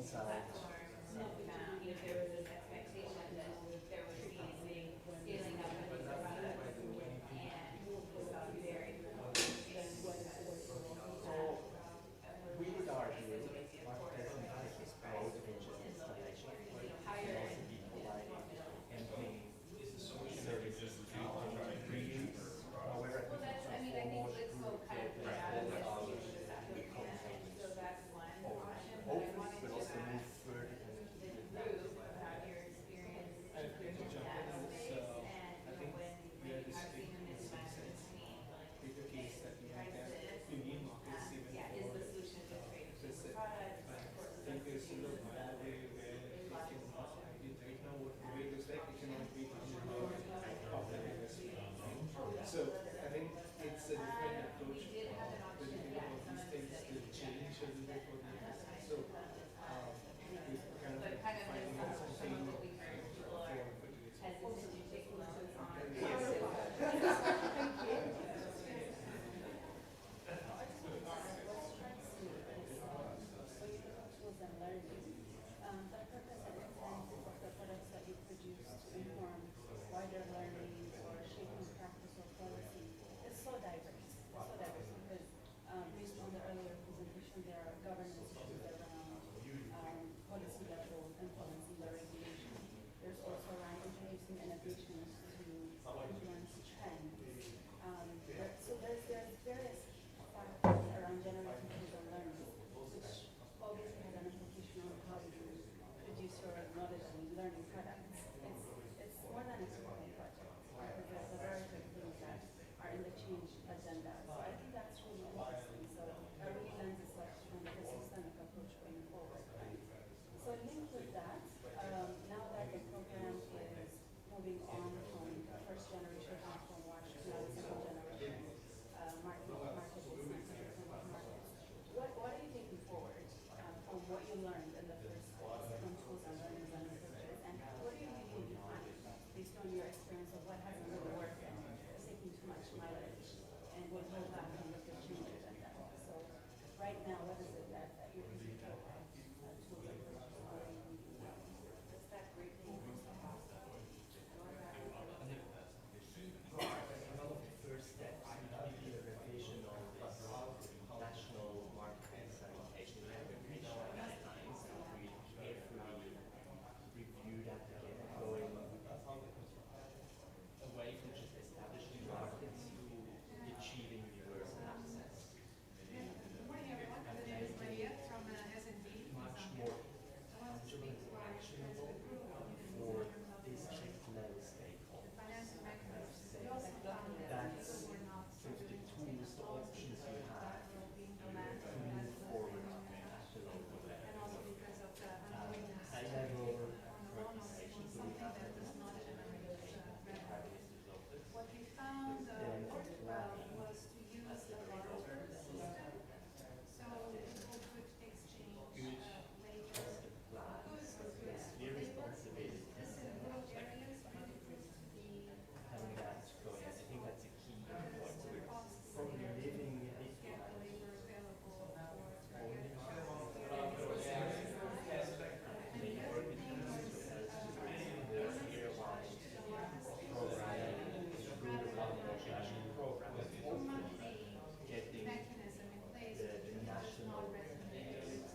inside. If there was this expectation that there would be a big scaling up of the product, and we saw very little. We would argue market is both engine installation and also be providing anything services to reuse. However, Well, that's, I mean, I think let's go kind of get out of this, and so that's one option, but I wanted but to also move ask further the group about your experience in that space, and, you know, when you have seen a mismatch between, like, crisis, yeah, is the solution to trade cheaper products, or is the solution that So I think it's a different approach. we did have an option, yeah, some of these studies, Change a little bit for the so we're kind of but kind of finding like out some of what we heard, people are hesitant to take loans on. Tools and learning. The purpose and intent of the products that you produce to inform wider learning or shaping practice or policy is so diverse. It's so diverse because based on the earlier presentation, there are governance issues around policy level influencing the regulation. There's also around introducing innovations to influence trends. So there's various factors around generating tools and learning, which obviously has an implication on how you produce your knowledge and learning products. It's more than a technical project, because there's a variety of things that are in the change agenda. So I think that's really interesting. So that really lends itself from the systemic approach going forward. Right? So linked with that, now that the program is moving on from first generation platform watch to now the second generation markets, what are you taking forward from what you learned in the first phase from tools and learnings and researches, and what are you leaving behind based on your experience of what hasn't really worked and is taking too much mileage and will hold back on the change agenda? So right now, what is it that you're taking forward? Tools and researches, what are you leaving behind? That's that great thing. One of the first steps would be the revision of national market sanitation regulation guidelines, and we carefully review that again, going away from just establishing markets to achieving universal access. Good morning, everyone. My name is Maria from S&P. Much more tangible, actionable for district level stakeholders. Financial mechanisms. Say We also found that that's people were not sort of the tools, the options you have being to demanded move forward at the local and level. also because of the unwillingness High level on the loan on something that does not generate revenue. What we found was to use the barter system so people could exchange wages, goods for goods, Clear labor. responsibility, This in rural areas really proved to be having that going, I think that's a key point. So we're costs probably living a bit get like labor available for only many organizations to help more year-wide programming, through the one organization program, but hopefully getting mechanism in place the national implementation.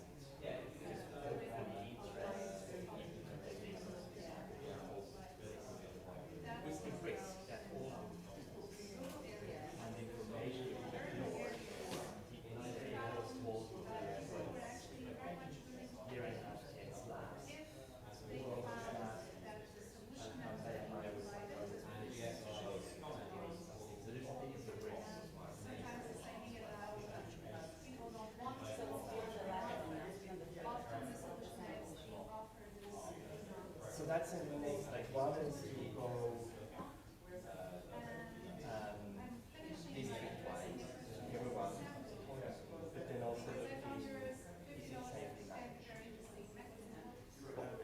With the risk that all and information people say I was told here I have 10 slabs. they found that the solution And that I was so there's things that risk. sometimes it's thinking about people don't want to So what's the last one? often the solution that is being offered is So that's a mix, like one is to go district-wide, everyone, but then also I looking, found there is is it safety net? a very interesting mechanism. We found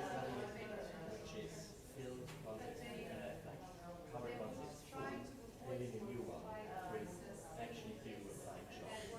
which is filled once it's like covered once it's full, building a new one, where it's actually do a side job.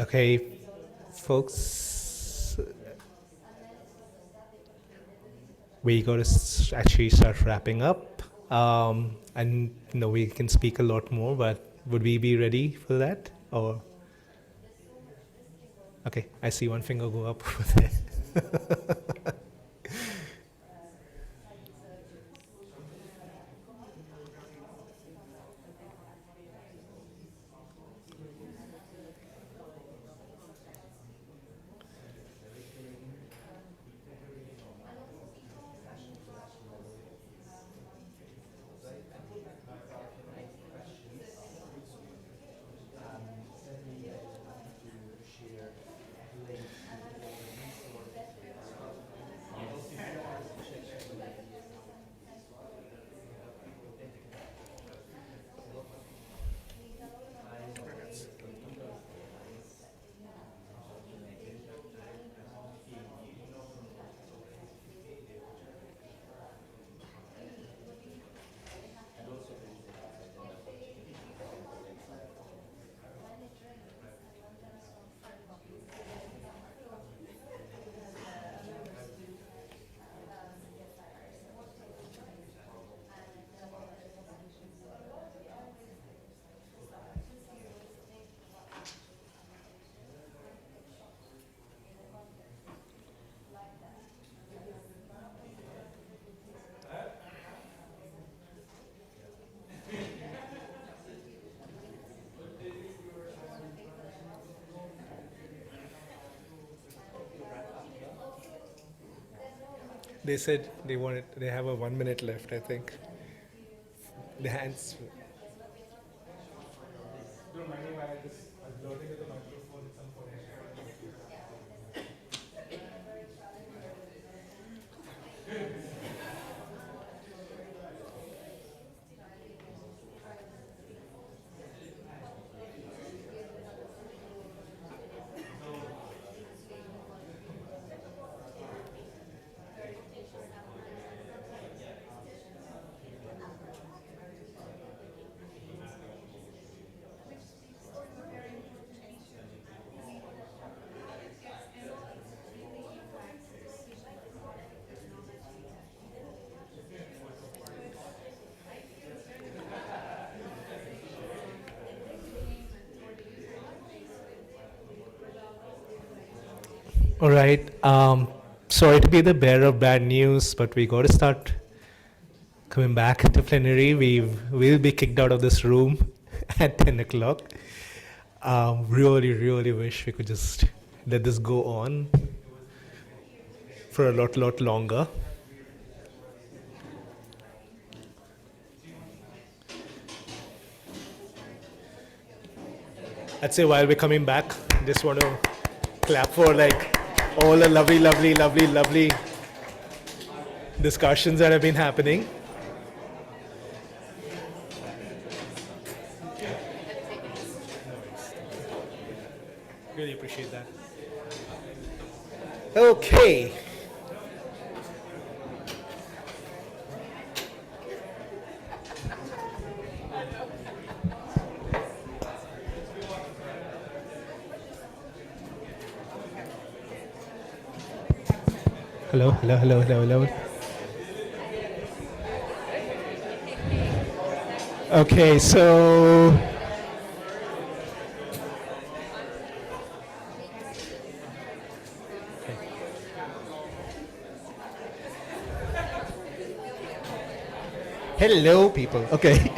Okay, folks, we got to actually start wrapping up. And we can speak a lot more, but would we be ready for that? Or okay, I see one finger go up over there. They said they have a 1 minute left, I think. The hands. Don't mind me while I just uploading the microphone at some point. All right. Sorry to be the bearer of bad news, but we got to start coming back to plenary. We'll be kicked out of this room at 10 o'clock. Really, really wish we could just let this go on for a lot longer. I'd say while we're coming back, just want to clap for like all the lovely discussions that have been happening. Really appreciate that. Okay. Hello. Okay, so hello, people. Okay,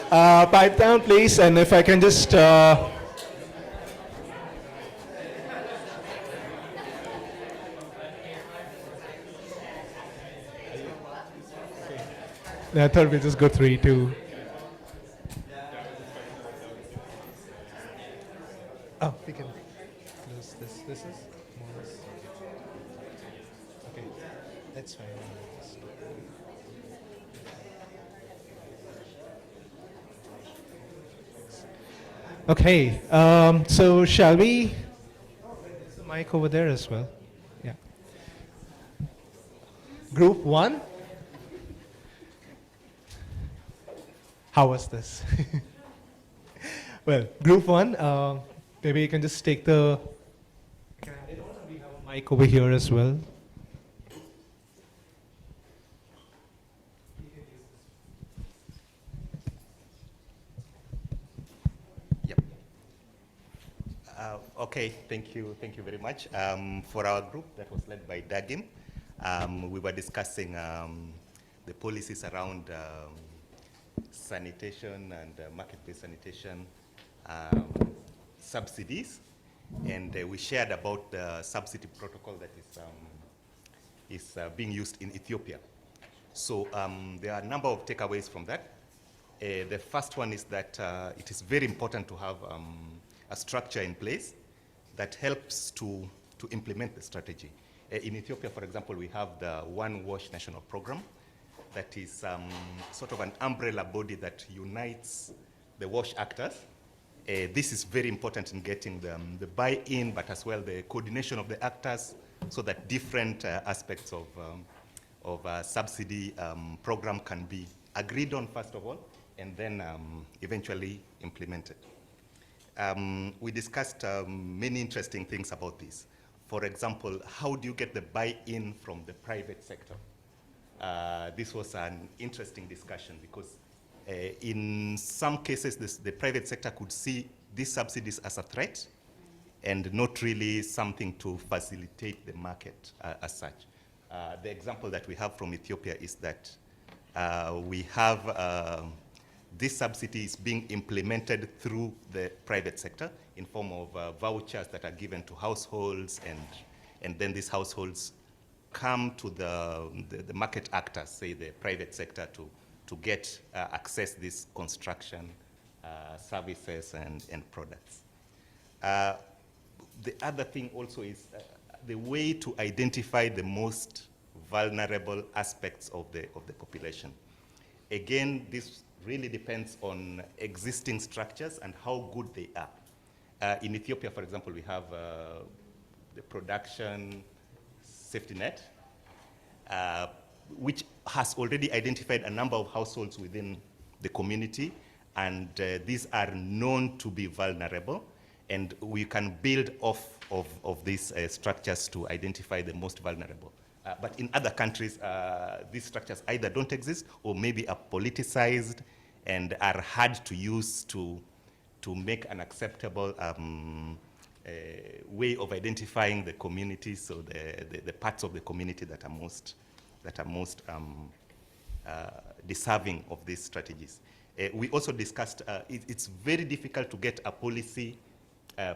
pipe down, please, and if I can just. I thought we'll just go 3, 2. Oh, we can close this. This is more. Okay, that's fine. Okay, so shall we? There's the mic over there as well. Yeah. Group 1. How was this? Well, group 1, Maybe you can just take the. We have a mic over here as well. Yep. Okay, thank you very much. For our group that was led by Dagim, we were discussing the policies around sanitation and market-based sanitation subsidies, and we shared about the subsidy protocol that is being used in Ethiopia. So there are a number of takeaways from that. The first one is that it is very important to have a structure in place that helps to implement the strategy. In Ethiopia, for example, we have the One Wash National Program that is sort of an umbrella body that unites the wash actors. This is very important in getting the buy-in, but as well the coordination of the actors so that different aspects of a subsidy program can be agreed on, first of all, and then eventually implemented. We discussed many interesting things about this. For example, how do you get the buy-in from the private sector? This was an interesting discussion because in some cases, the private sector could see these subsidies as a threat and not really something to facilitate the market as such. The example that we have from Ethiopia is that we have this subsidy is being implemented through the private sector in form of vouchers that are given to households, and then these households come to the market actors, say the private sector, to get access these construction services and products. The other thing also is the way to identify the most vulnerable aspects of the population. Again, this really depends on existing structures and how good they are. In Ethiopia, for example, we have the production safety net, which has already identified a number of households within the community, and these are known to be vulnerable, and we can build off of these structures to identify the most vulnerable. But in other countries, these structures either don't exist or maybe are politicized and are hard to use to make an acceptable way of identifying the communities, so the parts of the community that are most deserving of these strategies. We also discussed it's very difficult to get a policy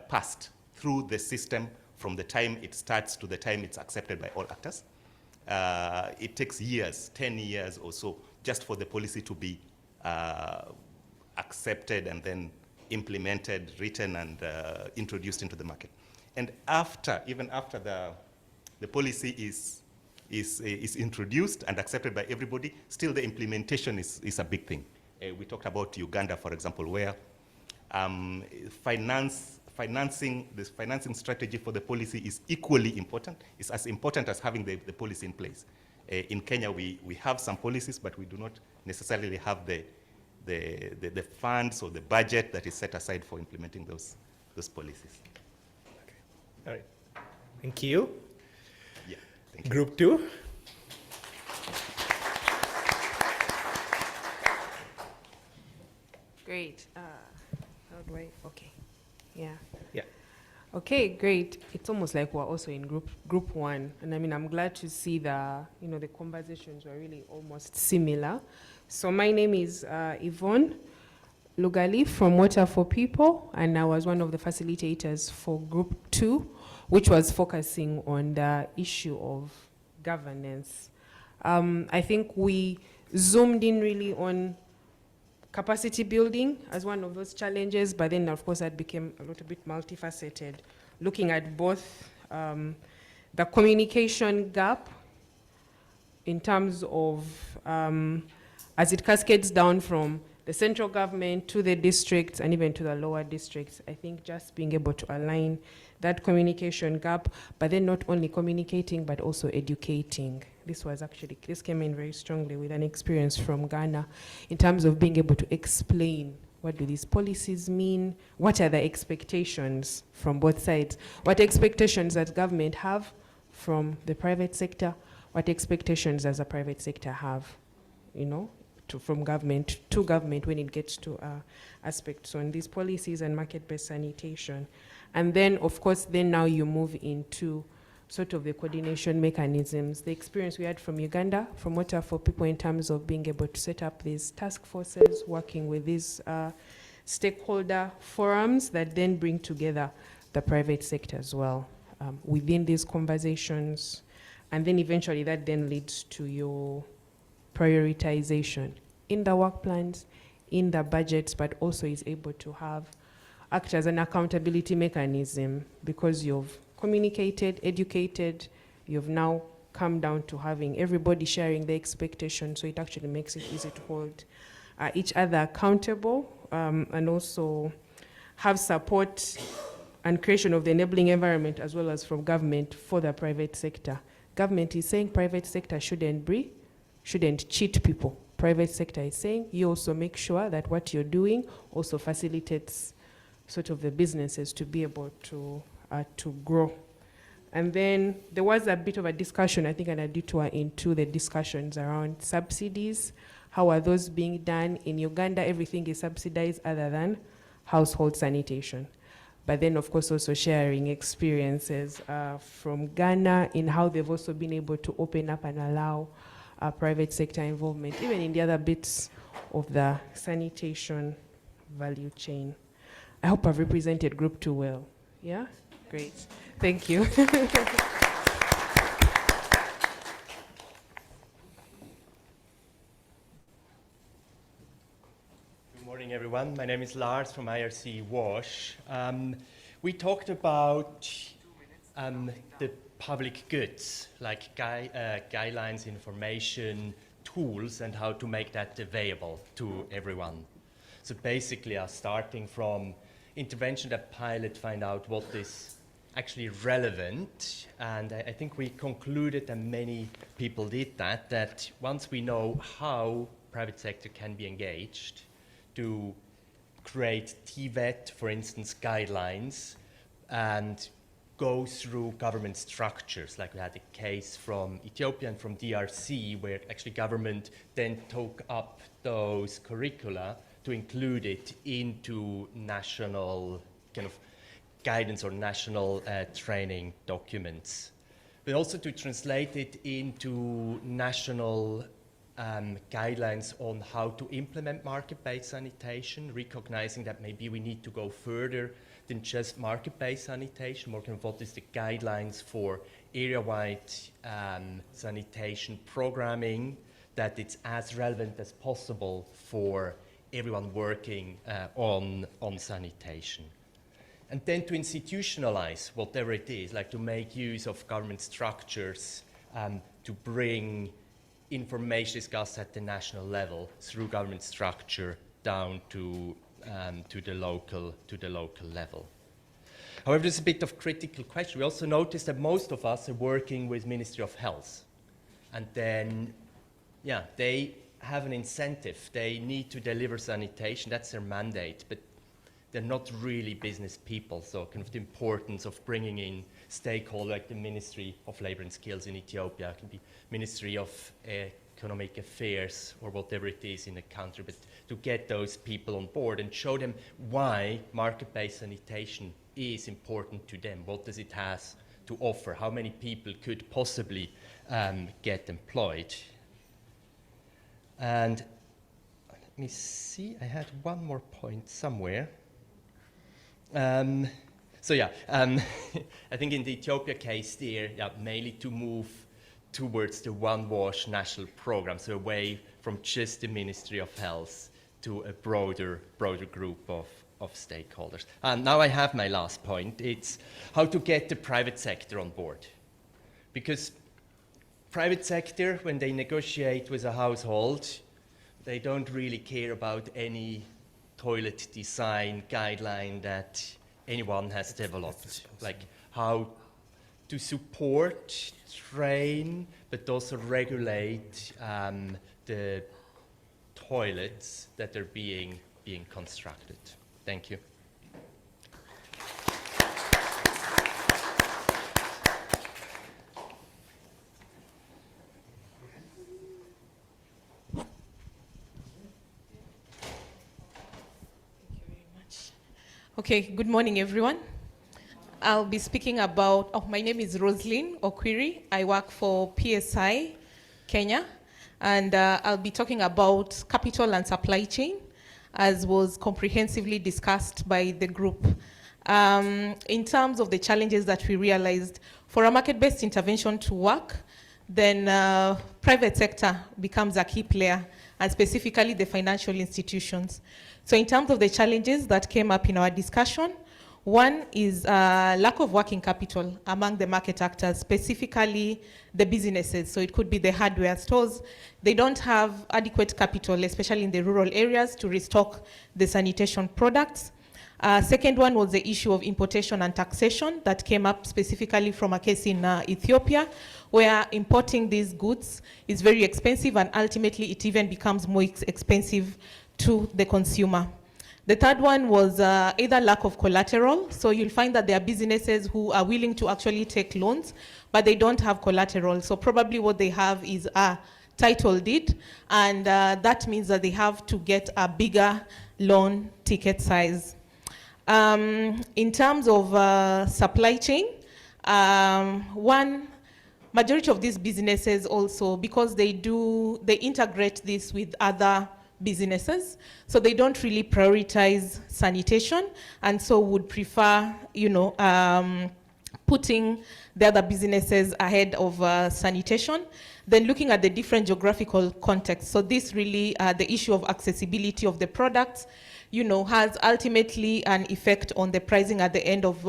passed through the system from the time it starts to the time it's accepted by all actors. It takes years, 10 years or so, just for the policy to be accepted and then implemented, written, and introduced into the market. And even after the policy is introduced and accepted by everybody, still the implementation is a big thing. We talked about Uganda, for example, where this financing strategy for the policy is equally important. It's as important as having the policy in place. In Kenya, we have some policies, but we do not necessarily have the funds or the budget that is set aside for implementing those policies. Okay. All right. Thank you. Yeah. Thank you. Group 2. Great. How do I? Okay. Yeah. Yeah. Okay, great. It's almost like we're also in group 1, and I mean, I'm glad to see the conversations were really almost similar. So my name is Yvonne Lugali from Water for People, and I was one of the facilitators for group 2, which was focusing on the issue of governance. I think we zoomed in really on capacity building as one of those challenges, but then of course that became a little bit multifaceted, looking at both the communication gap in terms of as it cascades down from the central government to the districts and even to the lower districts. I think just being able to align that communication gap, but then not only communicating, but also educating. This came in very strongly with an experience from Ghana in terms of being able to explain What do these policies mean? What are the expectations from both sides? What expectations does government have from the private sector? What expectations does the private sector have, you know, from government to government when it gets to aspects on these policies and market-based sanitation? And then, of course, then now you move into sort of the coordination mechanisms, the experience we had from Uganda, from Water for People, in terms of being able to set up these task forces, working with these stakeholder forums that then bring together the private sector as well within these conversations. And then eventually that then leads to your prioritization in the work plans, in the budgets, but also is able to act as an accountability mechanism because you've communicated, educated, you've now come down to having everybody sharing the expectation, so it actually makes it easy to hold each other accountable and also have support and creation of the enabling environment as well as from government for the private sector. Government is saying private sector shouldn't cheat people. Private sector is saying you also make sure that what you're doing also facilitates sort of the businesses to be able to grow. And then there was a bit of a discussion, I think, and a detour into the discussions around subsidies. How are those being done? In Uganda, everything is subsidized other than household sanitation. But then, of course, also sharing experiences from Ghana in how they've also been able to open up and allow private sector involvement, even in the other bits of the sanitation value chain. I hope I've represented Group 2 well. Yeah? Great. Thank you. Good morning, everyone. My name is Lars from IRC WASH. We talked about the public goods, like guidelines, information, tools, and how to make that available to everyone. So basically, starting from intervention that pilot, find out what is actually relevant. And I think we concluded, and many people did that once we know how private sector can be engaged to create TVET, for instance, guidelines, and go through government structures, like we had a case from Ethiopia and from DRC, where actually government then took up those curricula to include it into national kind of guidance or national training documents. But also to translate it into national guidelines on how to implement market-based sanitation, recognizing that maybe we need to go further than just market-based sanitation, more kind of what is the guidelines for area-wide sanitation programming, that it's as relevant as possible for everyone working on sanitation. And then to institutionalize whatever it is, like to make use of government structures to bring information discussed at the national level through government structure down to the local level. However, there's a bit of critical question. We also noticed that most of us are working with Ministry of Health, and then, yeah, they have an incentive. They need to deliver sanitation. That's their mandate, but they're not really business people. So kind of the importance of bringing in stakeholders like the Ministry of Labor and Skills in Ethiopia, it can be Ministry of Economic Affairs or whatever it is in the country, but to get those people on board and show them why market-based sanitation is important to them. What does it have to offer? How many people could possibly get employed? And let me see, I had one more point somewhere. So yeah, I think in the Ethiopia case there, yeah, mainly to move towards the One WASH national program, so away from just the Ministry of Health to a broader group of stakeholders. And now I have my last point. It's how to get the private sector on board. Because private sector, when they negotiate with a household, they don't really care about any toilet design guideline that anyone has developed, like how to support, train, but also regulate the toilets that are being being constructed. Thank you. Okay, good morning, everyone. I'll be speaking about, my name is Roslyn Okwiri. I work for PSI Kenya, and I'll be talking about capital and supply chain, as was comprehensively discussed by the group. In terms of the challenges that we realized, for a market-based intervention to work, then private sector becomes a key player, and specifically the financial institutions. So in terms of the challenges that came up in our discussion, one is lack of working capital among the market actors, specifically the businesses. So it could be the hardware stores. They don't have adequate capital, especially in the rural areas, to restock the sanitation products. Second one was the issue of importation and taxation that came up specifically from a case in Ethiopia, where importing these goods is very expensive, and ultimately it even becomes more expensive to the consumer. The third one was either lack of collateral. So you'll find that there are businesses who are willing to actually take loans, but they don't have collateral. So probably what they have is a title deed, and that means that they have to get a bigger loan ticket size. In terms of supply chain, majority of these businesses also, because they integrate this with other businesses, so they don't really prioritize sanitation, and so would prefer, putting the other businesses ahead of sanitation. Then looking at the different geographical contexts, so this really, the issue of accessibility of the products, has ultimately an effect on the pricing at the end of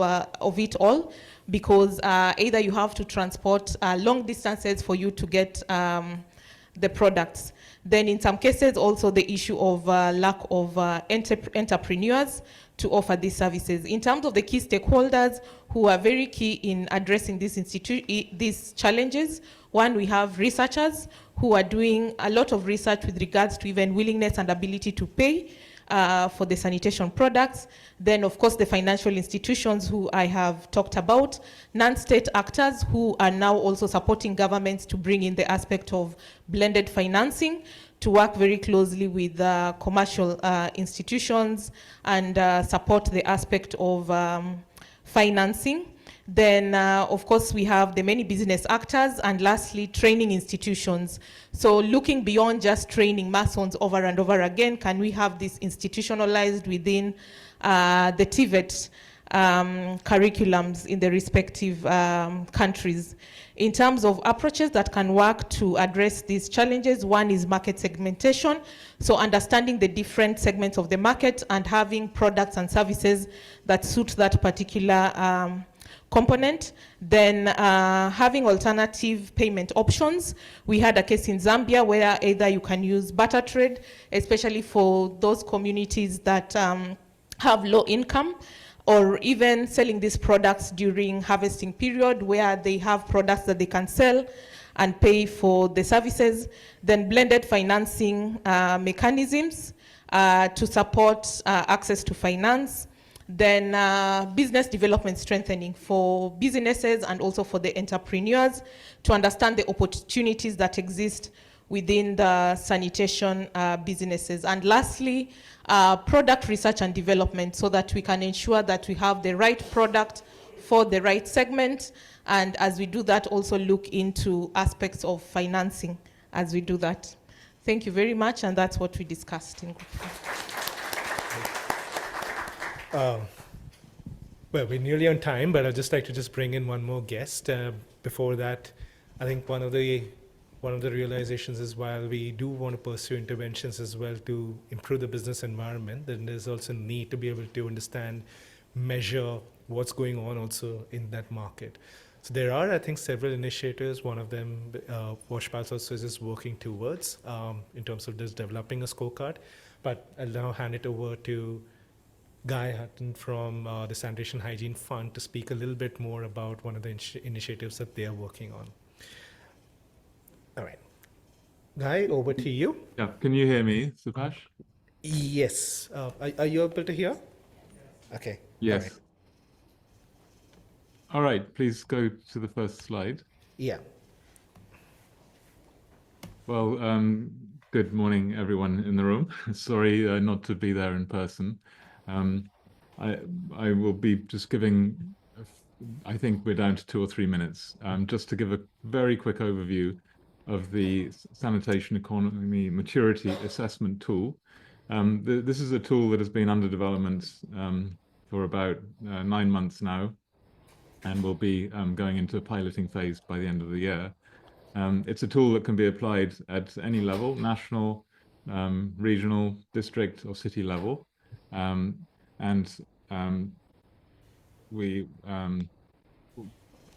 it all, because either you have to transport long distances for you to get the products. Then in some cases also the issue of lack of entrepreneurs to offer these services. In terms of the key stakeholders who are very key in addressing these challenges, one, we have researchers who are doing a lot of research with regards to even willingness and ability to pay for the sanitation products. Then, of course, the financial institutions who I have talked about, non-state actors who are now also supporting governments to bring in the aspect of blended financing, to work very closely with commercial institutions and support the aspect of financing. Then, of course, we have the many business actors, and lastly, training institutions. So looking beyond just training Masons over and over again, can we have this institutionalized within the TVET curriculums in the respective countries? In terms of approaches that can work to address these challenges, one is market segmentation. So understanding the different segments of the market and having products and services that suit that particular component. Then having alternative payment options. We had a case in Zambia where either you can use barter trade, especially for those communities that have low income, or even selling these products during harvesting period where they have products that they can sell and pay for the services. Then blended financing mechanisms to support access to finance. Then business development strengthening for businesses and also for the entrepreneurs to understand the opportunities that exist within the sanitation businesses. And lastly, product research and development, so that we can ensure that we have the right product for the right segment. And as we do that, also look into aspects of financing as we do that. Thank you very much, and that's what we discussed in group. Well, we're nearly on time, but I'd just like to bring in one more guest. Before that, I think one of the realizations is, while we do want to pursue interventions as well to improve the business environment, then there's also need to be able to understand, measure what's going on also in that market. So there are, I think, several initiatives. One of them, WashPulse also is working towards in terms of just developing a scorecard. But I'll now hand it over to Guy Hutton from the Sanitation Hygiene Fund to speak a little bit more about one of the initiatives that they are working on. All right. Guy, over to you. Yeah, can you hear me, Subhash? Yes. Are you able to hear? Okay. All right. Yes. All right, please go to the first slide. Yeah. Well, good morning, everyone in the room. Sorry not to be there in person. Um, I, I will be just giving, I think we're down to 2 or 3 minutes, just to give a very quick overview of the Sanitation Economy Maturity Assessment Tool. This is a tool that has been under development for about 9 months now, and will be going into a piloting phase by the end of the year. It's a tool that can be applied at any level, national, regional, district, or city level.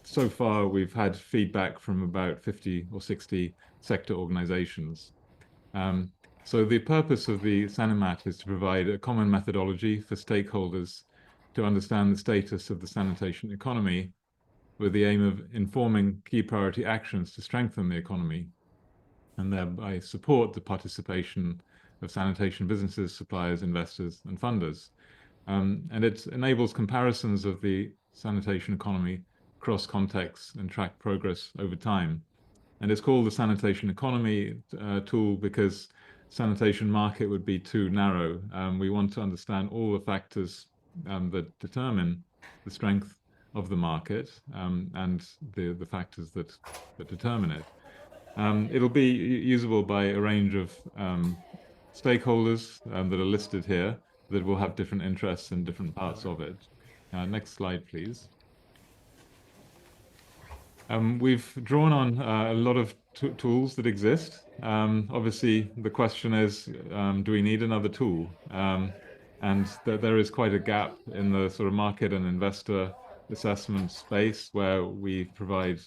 So far, we've had feedback from about 50 or 60 sector organizations. So the purpose of the Sanimat is to provide a common methodology for stakeholders to understand the status of the sanitation economy, with the aim of informing key priority actions to strengthen the economy and thereby support the participation of sanitation businesses, suppliers, investors, and funders. And it enables comparisons of the sanitation economy across contexts and track progress over time. And it's called the Sanitation Economy tool because sanitation market would be too narrow. We want to understand all the factors that determine the strength of the market and the factors that determine it. It'll be usable by a range of stakeholders that are listed here that will have different interests in different parts of it. Next slide, please. We've drawn on a lot of tools that exist. Obviously, the question is, do we need another tool? And there is quite a gap in the sort of market and investor assessment space where we provide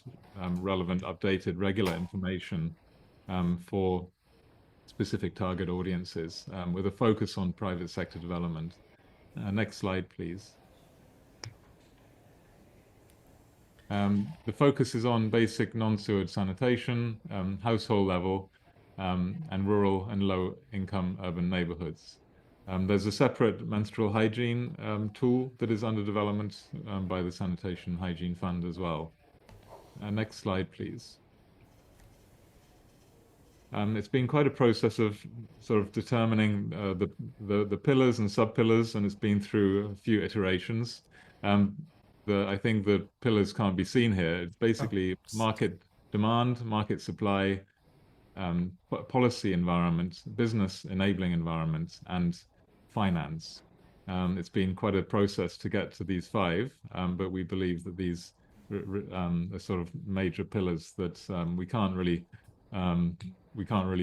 relevant, updated, regular information for specific target audiences with a focus on private sector development. Next slide, please. The focus is on basic non-sewage sanitation, household level, and rural and low-income urban neighborhoods. There's a separate menstrual hygiene tool that is under development by the Sanitation Hygiene Fund as well. Next slide, please. It's been quite a process of sort of determining the pillars and sub-pillars, and it's been through a few iterations. I think the pillars can't be seen here. It's basically market demand, market supply, policy environment, business enabling environment, and finance. It's been quite a process to get to these 5, but we believe that these are sort of major pillars that we can't really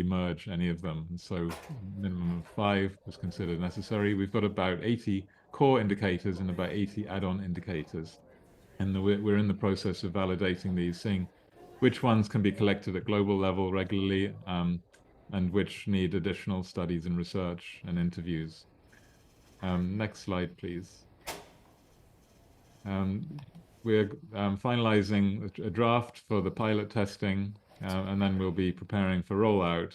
merge any of them. And so minimum of 5 was considered necessary. We've got about 80 core indicators and about 80 add-on indicators. And we're in the process of validating these, seeing which ones can be collected at global level regularly and which need additional studies and research and interviews. Next slide, please. We're finalizing a draft for the pilot testing, and then we'll be preparing for rollout.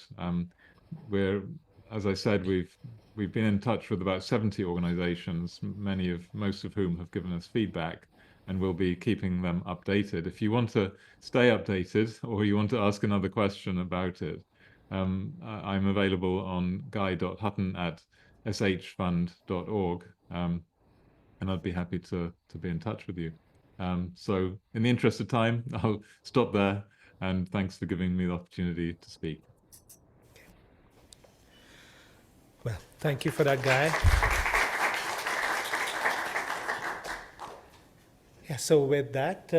As I said, we've been in touch with about 70 organizations, most of whom have given us feedback, and we'll be keeping them updated. If you want to stay updated or you want to ask another question about it, I'm available on guy.hutton@shfund.org, and I'd be happy to be in touch with you. So in the interest of time, I'll stop there, and thanks for giving me the opportunity to speak. Well, thank you for that, Guy. Yeah, so with that,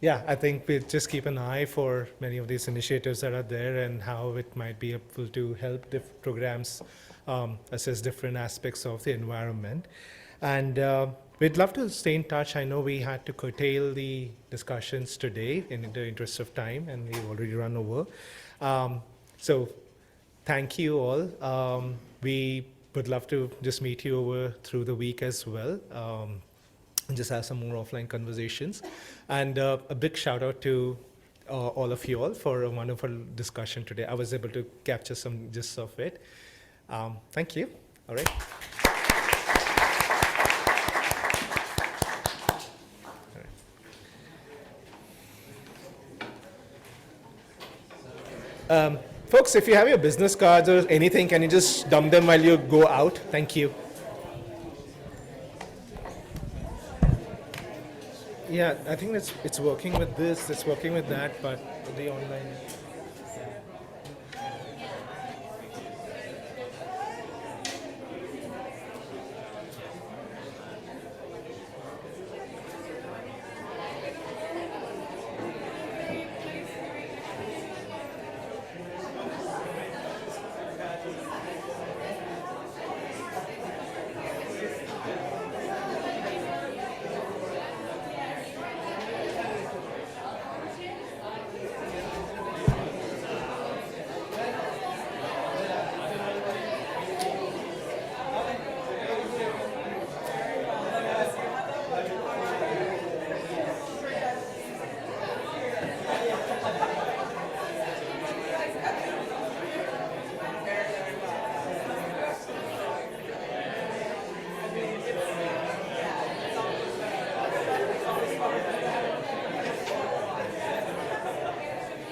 I think we'll just keep an eye for many of these initiatives that are there and how it might be able to help programs assess different aspects of the environment. And we'd love to stay in touch. I know we had to curtail the discussions today in the interest of time, and we've already run over. So thank you all. We would love to just meet you over through the week as well. And just have some more offline conversations. And a big shout out to all of you all for a wonderful discussion today. I was able to capture some gist of it. Thank you. All right. Folks, if you have your business cards or anything, can you just dump them while you go out? Thank you. Yeah, I think it's working with this, it's working with that, but the online.